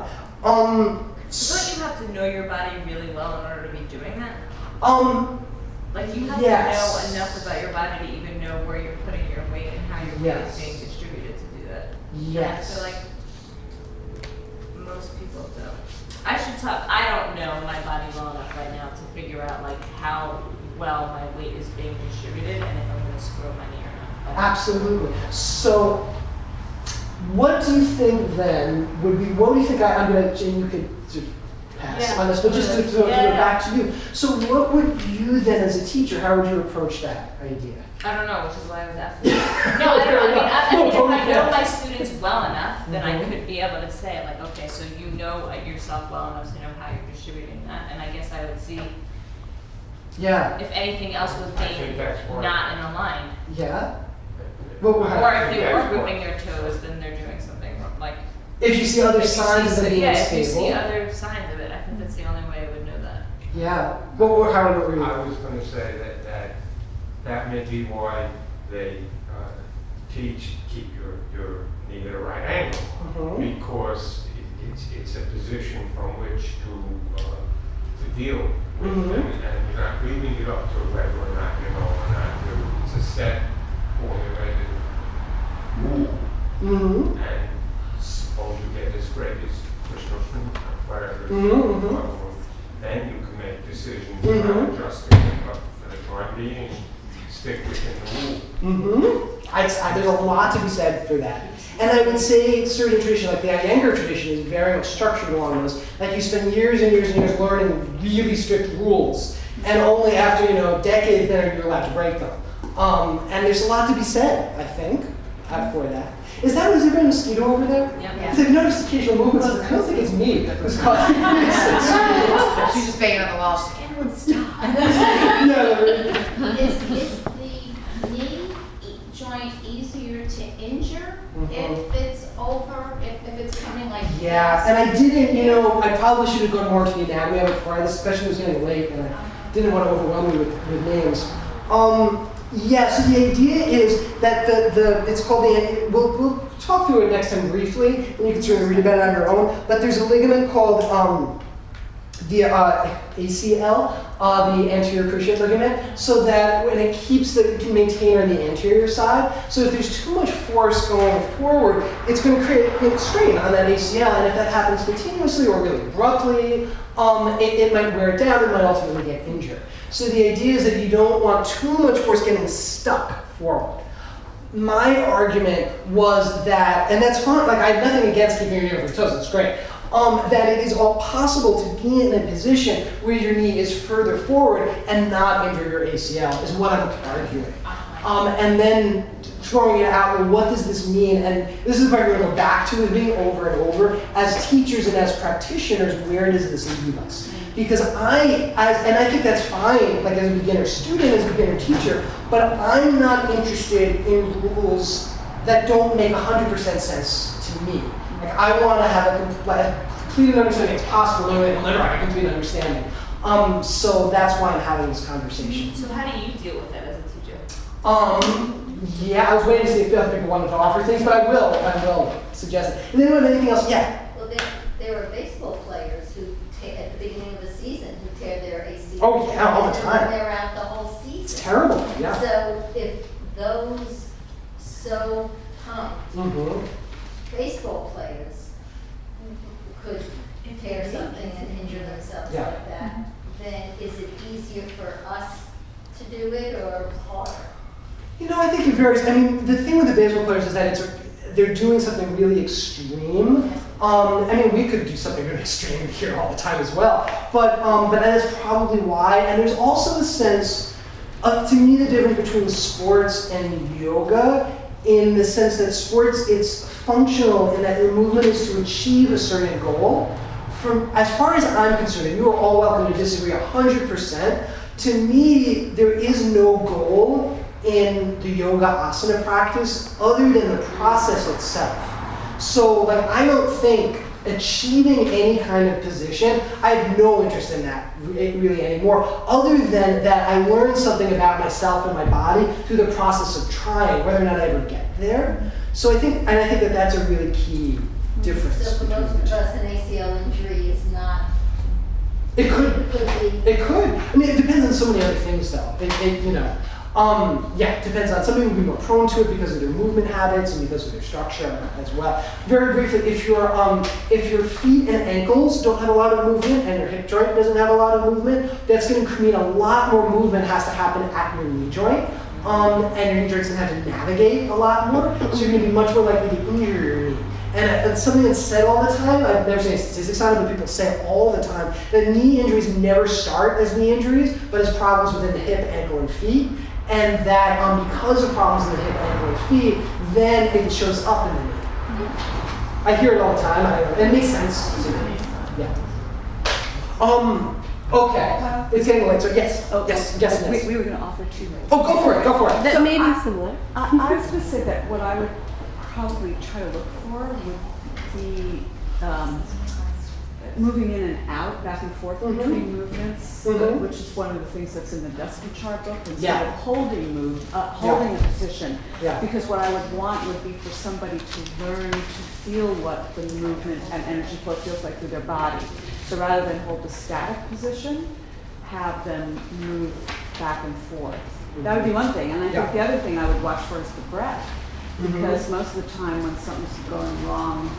Don't you have to know your body really well in order to be doing that? Like you have yes. to know enough about your body to even know where you're putting your weight and how your weight is being distributed to do that. Yes. And I feel like most people don't. I don't know my body well enough right now to figure out like how well my weight is being distributed and if I'm going to screw my knee or not. Absolutely. So what do you think then would be, what do you think I'm going to, and you could sort of pass on this, but just to go back to you. So what would you then as a teacher, how would you approach that idea? I don't know, which is why I was asking. No, I don't know. I mean, if I know my students well enough, then I could be able to say like, okay, so you know yourself well enough to know how you're distributing that. And I guess I would see if anything else was being not in a line. Yeah. Or if they were gripping their toes, then they're doing something wrong. Like if you see other signs of being if stable. you see other signs of it, I think that's the only way I would know that. Yeah. Well, Howard, what were you? I was going to say that may be why they teach keep your knee at a right angle, because it's a position from which to deal with, and you're not leaving it up to whether or not you know or not. It's a set formulated rule, and suppose you get as great as Krishna whatever, then you can make decisions about adjusting it, but for the time being, stick within the rule. There's a lot to be said for that. And I would say certain tradition, like the Iyengar tradition, is very much structured along those. Like you spend years and years and years learning really strict rules, and only after decades then are you allowed to break them. And there's a lot to be said, I think, for that. Is there a mosquito over there? Yeah. Because I've noticed occasional movements. I don't think it's me that's causing this. She's just banging on the wall. She's like, everyone stop. Is the knee joint easier to injure if it's over, if it's coming like Yeah, and I didn't, I probably should have gone more to the anatomy of it before this, especially when it was getting late, and I didn't want to overwhelm you with names. So the idea is that it's called we'll talk through it next time briefly, and you can certainly read about it on your own, but there's a ligament called the ACL, the anterior cruciate ligament, so that when it it can maintain on the anterior side. So if there's too much force going forward, it's going to create strain on that ACL, and if that happens continuously or really abruptly, it might wear it down and might ultimately get injured. So the idea is that you don't want too much force getting stuck forward. My argument was that, and that's fine, like I have nothing against keeping your knee over your toes, it's great, that it is all possible to be in a position where your knee is further forward and not injure your ACL, is what I'm arguing. And then throwing it out, well, what does this mean? And this is what we're going to go back to, is being over and over. As teachers and as practitioners, where does this leave us? Because I think that's fine, like as a beginner student, as a beginner teacher, but I'm not interested in rules that don't make 100% sense to me. Like I want to have a complete understanding. It's possible, no way, I'll never have a complete understanding. So that's why I'm having this conversation. So how do you deal with it as a teacher? Yeah, I was waiting to see if other people wanted to offer things, but I will suggest it. And then anyone have anything else? Yeah. Well, there are baseball players who, at the beginning of the season, who tear their ACL. Oh yeah, all the time. And they're out the whole season. It's terrible, yeah. So if those so pumped baseball players could tear something and injure themselves like that, then is it easier for us to do it or harder? You know, I think it varies. I mean, the thing with the baseball players is that they're doing something really extreme. I mean, we could do something really extreme here all the time as well. But that is probably why. And there's also a sense, to me, the difference between sports and yoga, in the sense that sports, it's functional in that your movement is to achieve a certain goal. As far as I'm concerned, and you are all welcome to disagree 100%, to me, there is no goal in the yoga asana practice other than the process itself. So like I don't think achieving any kind of position, I have no interest in that really anymore, other than that I learned something about myself and my body through the process of trying, whether or not I ever get there. So I think that that's a really key difference. So for most of us, an ACL injury is not. It could. It could. I mean, it depends on so many other things, though. It depends on. Some people will be more prone to it because of their movement habits and because of their structure as well. Very briefly, if your feet and ankles don't have a lot of movement and your hip joint doesn't have a lot of movement, that's going to mean a lot more movement has to happen at your knee joint. And your knee joint's going to have to navigate a lot more, so you're going to be much more likely to injure your knee. And it's something that's said all the time, I've never seen any statistics on it, but people say it all the time, that knee injuries never start as knee injuries, but as problems within the hip, ankle, and feet. And that because of problems in the hip, ankle, and feet, then it shows up in the knee. I hear it all the time, it makes sense to me. Yeah. Okay, it's getting late, so yes. Yes. We were going to offer two ways. Oh, go for it. That may be similar. I was going to say that what I would probably try to look for would be moving in and out, back and forth between movements, which is one of the things that's in the Dusty chart book, instead of holding a position. Yeah. Because what I would want would be for somebody to learn to feel what the movement and energy flow feels like through their body. So rather than hold the static position, have them move back and forth. That would be one thing. And I think the other thing I would watch for is the breath. Because most of the time when something's going wrong,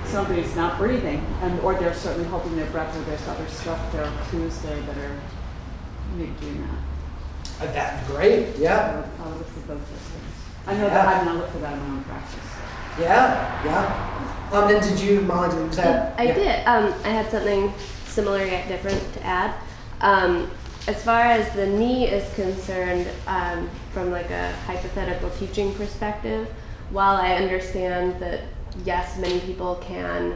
somebody's not breathing, or they're certainly holding their breath, or there's other stuff, there are clues there that are maybe doing that. That's great, yeah. I would look for both those things. I know that I'm not looking for that in my own practice. Yeah. And did you, Molly, did that? I did. I had something similar yet different to add. As far as the knee is concerned, from like a hypothetical teaching perspective, while I understand that yes, many people can,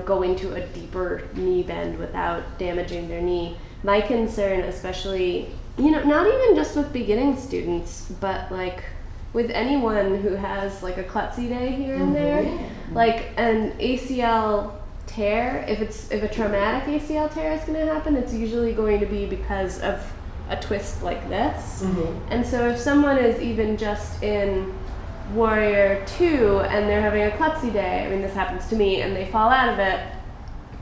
go into a deeper knee bend without damaging their knee. My concern, especially, not even just with beginning students, but like with anyone who has like a klutzy day here and there, like an ACL tear, if a traumatic ACL tear is going to happen, it's usually going to be because of a twist like this. And so if someone is even just in Warrior 2 and they're having a klutzy day, I mean this happens to me, and they fall out of it,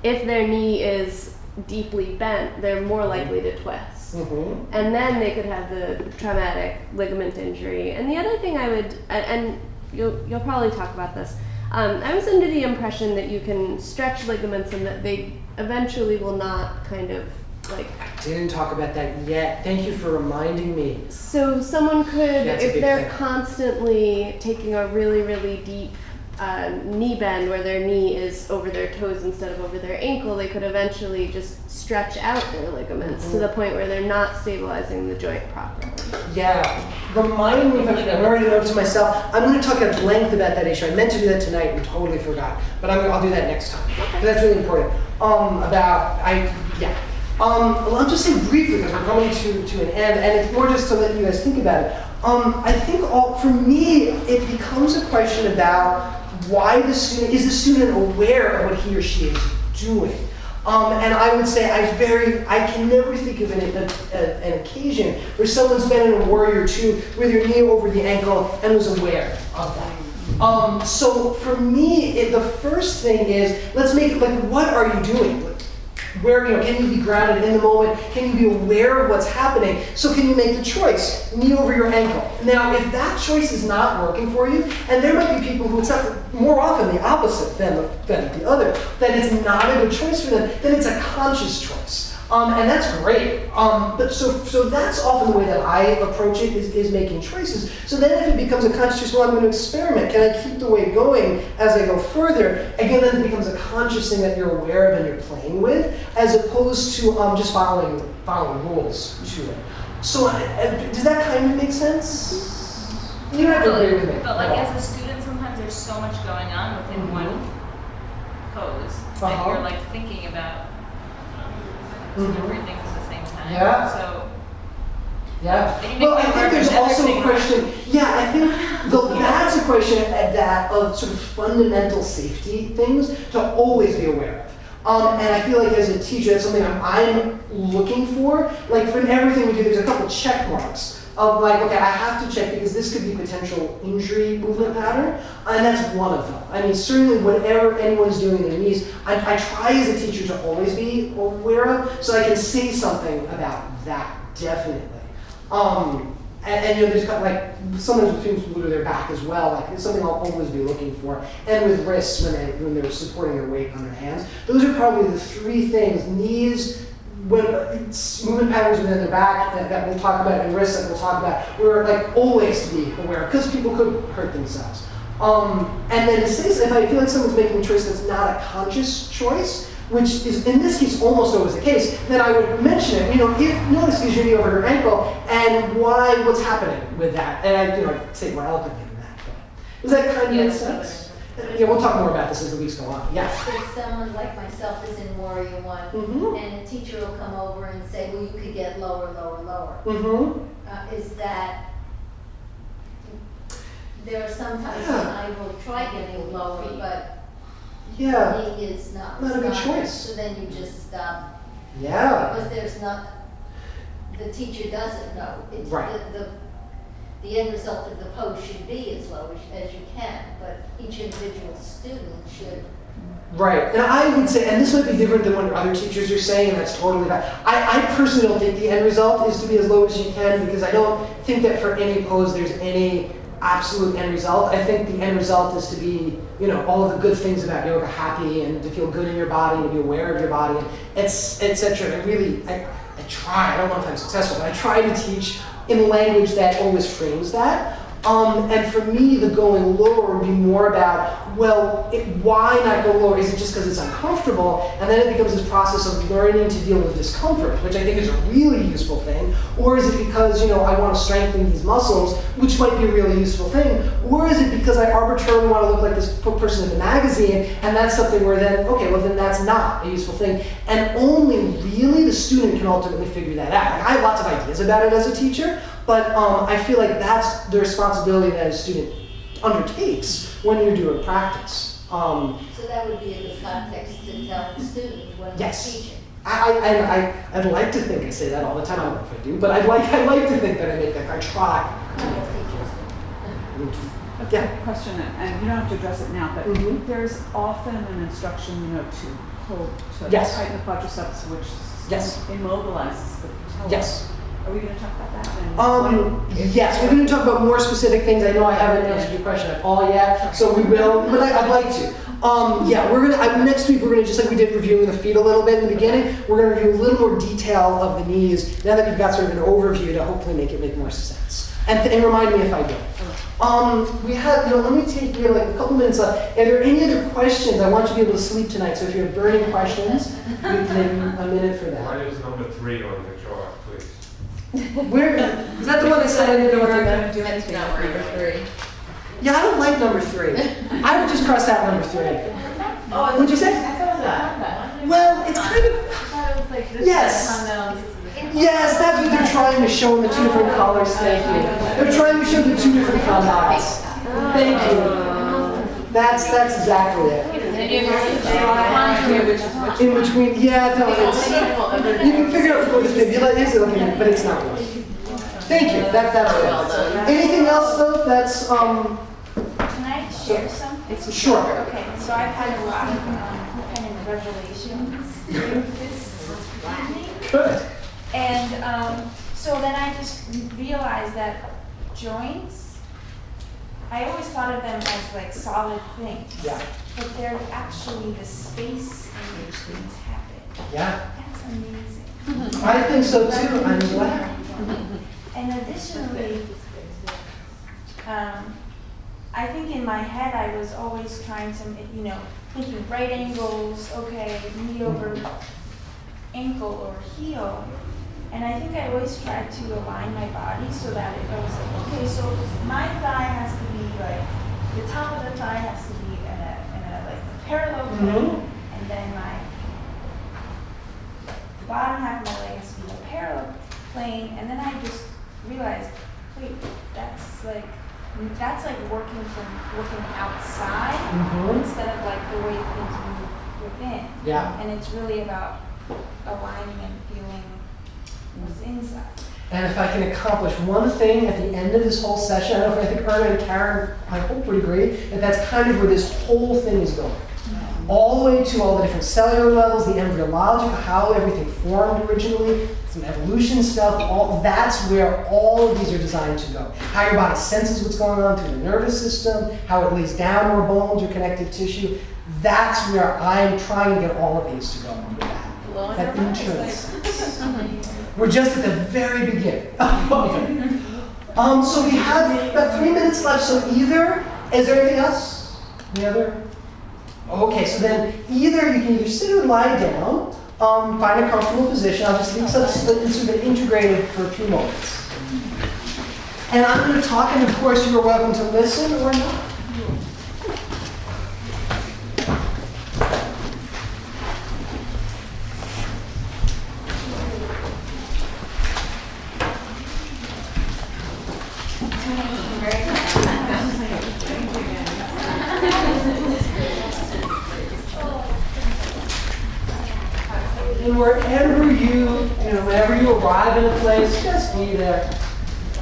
if their knee is deeply bent, they're more likely to twist. And then they could have the traumatic ligament injury. And the other thing I would, and you'll probably talk about this, I was under the impression that you can stretch ligaments and that they eventually will not kind of like... I didn't talk about that yet. Thank you for reminding me. So someone could, That's a if big they're thing. constantly taking a really, really deep knee bend where their knee is over their toes instead of over their ankle, they could eventually just stretch out their ligaments to the point where they're not stabilizing the joint properly. Yeah, remind me if I'm already noted to myself. I'm going to talk at length about that issue. I meant to do that tonight and totally forgot, but I'll do that next time. Okay. That's really important. I'll just say briefly because we're coming to an end, and it's more just to let you guys think about it. I think for me, it becomes a question about why is the student aware of what he or she is doing? And I would say I can never think of an occasion where someone's been in a Warrior II with your knee over the ankle and was aware of that. So for me, the first thing is, let's make it like, what are you doing? Where, can you be grounded in the moment? Can you be aware of what's happening? So can you make the choice, knee over your ankle? Now, if that choice is not working for you, and there might be people who it's not, more often the opposite than the other, that it's not a good choice for them, then it's a conscious choice. And that's great. But so that's often the way that I approach it is making choices. So then if it becomes a conscious choice, well, I'm going to experiment. Can I keep the weight going as I go further? Again, then it becomes a conscious thing that you're aware of and you're playing with, as opposed to just following rules to it. So does that kind of make sense? You don't have to agree with me. But like as a student, sometimes there's so much going on within one pose that you're like thinking about different things at the same time. Yeah. So Well, I think there's also a question. Yeah, I think that's a question of sort of fundamental safety things to always be aware of. And I feel like as a teacher, that's something I'm looking for. Like from everything we do, there's a couple check marks of like, okay, I have to check because this could be potential injury movement pattern, and that's one of them. I mean, certainly whatever anyone's doing in their knees, I try as a teacher to always be aware of, so I can say something about that, definitely. And there's kind of like, sometimes with students who do their back as well, like it's something I'll always be looking for. And with wrists when they're supporting their weight on their hands. Those are probably the three things, knees, when movement patterns within the back that we'll talk about, and wrists that we'll talk about, we're like always to be aware, because people could hurt themselves. And then if I feel like someone's making a choice that's not a conscious choice, which is in this case almost always the case, then I would mention it. If notice is your knee over your ankle, and what's happening with that, and I say more eloquently than that. But does that kind of make sense? Yeah, we'll talk more about this as the weeks go on. Yeah. But if someone like myself is in Warrior I, and a teacher will come over and say, well, you could get lower, lower, lower. Is that, there are sometimes when I will try getting lower, but the knee is not a good responding. choice. So then you just stop. Yeah. Because the teacher doesn't know. It's Right. The end result of the pose should be as low as you can, but each individual student should. Right, and I would say, and this might be different than what other teachers are saying, and that's totally fine. I personally don't think the end result is to be as low as you can, because I don't think that for any pose there's any absolute end result. I think the end result is to be, all of the good things about yoga, happy, and to feel good in your body, and to be aware of your body, and etc. I try, I don't know if I'm successful, but I try to teach in language that always frames that. And for me, the going lower would be more about, why not go lower? Is it just because it's uncomfortable? And then it becomes this process of learning to deal with discomfort, which I think is a really useful thing. Or is it because, I want to strengthen these muscles, which might be a really useful thing? Or is it because I arbitrarily want to look like this person in the magazine, and that's something where then, then that's not a useful thing. And only really the student can ultimately figure that out. Like, I have lots of ideas about it as a teacher, but I feel like that's the responsibility that a student undertakes when you're doing practice. So that would be a good context to tell the student when you're teaching. I'd like to think I say that all the time. I don't know if I do, but I'd like to think that I make that. I try. Question, and you don't have to address it now, but there's often an instruction, to pull, to Yes. tighten the quadriceps, which Yes. immobilizes the patella. Yes. Are we gonna talk about that? And Yes, we're going to talk about more specific things. I know I haven't answered your question at all yet, so we will, but I'd like to. Yeah, we're gonna next week. We're gonna, just like we did reviewing the feet a little bit in the beginning. We're gonna review a little more detail of the knees now that we've got sort of an overview to hopefully make it make more sense. And remind me if I don't. We have, let me take, we have like a couple minutes left. Are there any other questions? I want you to be able to sleep tonight, so if you have burning questions, we can take a minute for that. Why is number 3 on the chart, please? Where, is that the one that said I didn't know what they meant? do anything Not with number number 3. Yeah, I don't like number 3. I would just cross out number 3. Oh, What'd you say? I thought it was that. Well, it's kind of, I thought it was like this Yes. is unknown. yes, that's what they're trying to show in the 2 different colors. Thank you. They're trying to show the 2 different combats. Thank you. That's exactly it. In between, yeah, no, it's, you can figure out what the fibula is, but it's not one. Thank you, that's Well it. done. Anything else though, that's, Can I share something? sure. Okay, so I've had a lot of kind of revelations this evening. Good. And so then I just realized that joints, I always thought of them as like solid things. Yeah, But they're actually the space in which things happen. yeah. That's amazing. I think so too, I'm glad. And additionally, I think in my head I was always trying to, thinking right angles, okay, knee over ankle or heel. And I think I always tried to align my body so that it goes like, okay, so my thigh has to be like, the top of the thigh has to be in a like a parallel plane, and then the bottom half of my leg has to be in a parallel plane, and then I just realized, wait, that's like working outside instead of like the way things move within. Yeah. And it's really about aligning and feeling what's inside. And if I can accomplish one thing at the end of this whole session, I don't know if I think Erna and Karen, I hope would agree, that that's kind of where this whole thing is going. All the way to all the different cellular levels, the embryological, how everything formed originally, some evolution stuff, all that's where all of these are designed to go. How your body senses what's going on through the nervous system, how it lays down more bones or connective tissue. That's where I'm trying to get all of these to go with that. That insurance. We're just at the very beginning. So we have about 3 minutes left. So either, is there anything else? Any other? Okay, so then either you can either sit or lie down, find a comfortable position. I'll just leave sort of integrated for a few moments. And I'm going to talk, and of course you are welcome to listen or not. And whenever you arrive in a place, just be there.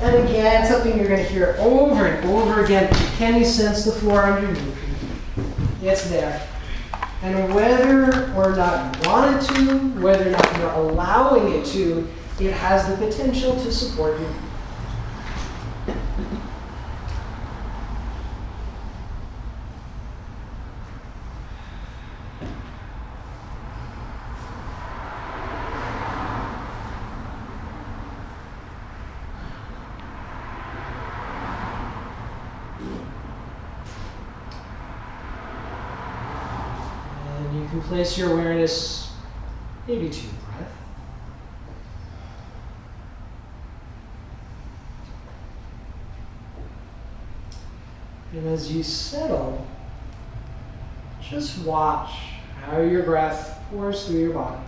And again, something you're going to hear over and over again. Can you sense the floor underneath you? It's there. And whether or not you want it to, whether or not you're allowing it to, it has the potential to support you. You can place your awareness maybe to your breath. And as you settle, just watch how your breath pours through your body.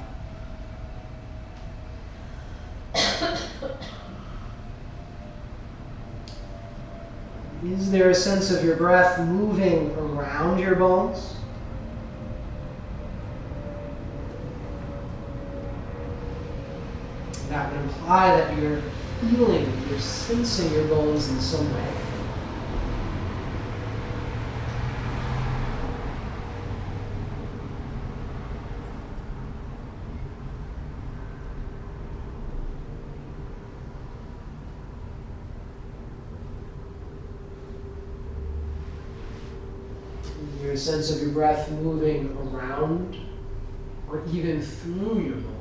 Is there a sense of your breath moving around your bones? That would imply that you're feeling, you're sensing your bones in some way. a sense of your breath moving around or even through your bones.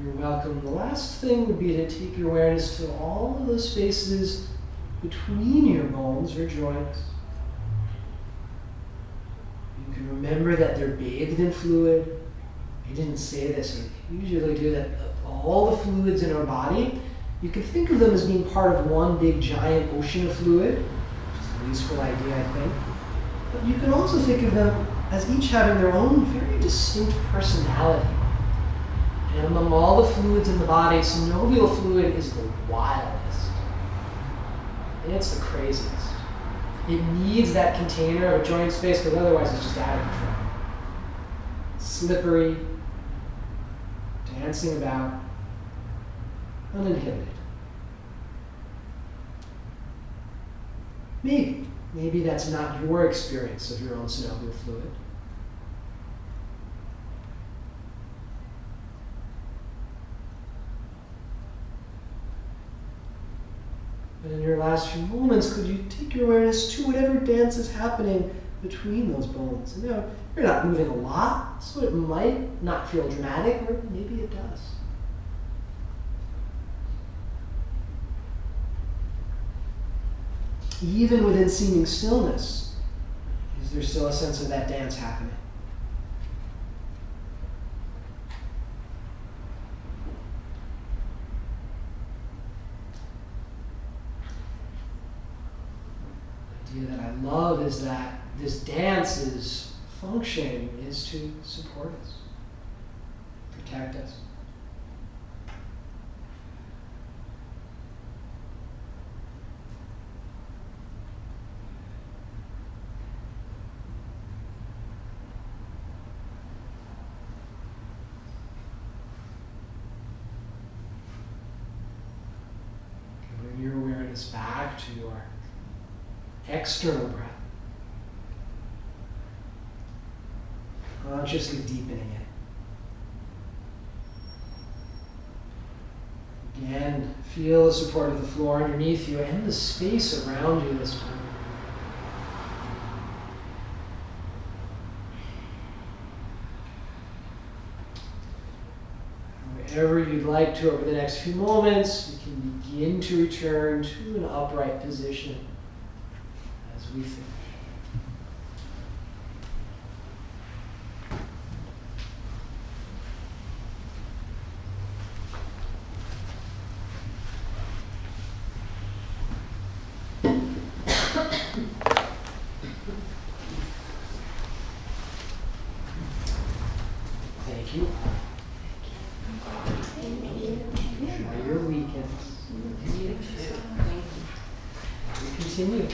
You're welcome. The last thing would be to take your awareness to all of those spaces between your bones or joints. You can remember that they're bathed in fluid. I didn't say this, I usually do that. All the fluids in our body, you can think of them as being part of one big giant ocean of fluid, which is a useful idea, I think. But you can also think of them as each having their own very distinct personality. And among all the fluids in the body, synovial fluid is the wildest. It's the craziest. It needs that container of a joint space because otherwise it's just out of control. Slippery, dancing about, uninhibited. Maybe that's not your experience of your own synovial fluid. And in your last few moments, could you take your awareness to whatever dance is happening between those bones? And now, you're not moving a lot, so it might not feel dramatic, or maybe it does. Even within seeming stillness, is there still a sense of that dance happening? The idea that I love is that this dance's function is to support us, protect us. Bring your awareness back to your external breath. Consciously deepening it. Again, feel the support of the floor underneath you and the space around you this time. Wherever you'd like to over the next few moments, you can begin to return to an upright position as we finish. Thank you. Enjoy your weekend. We continue.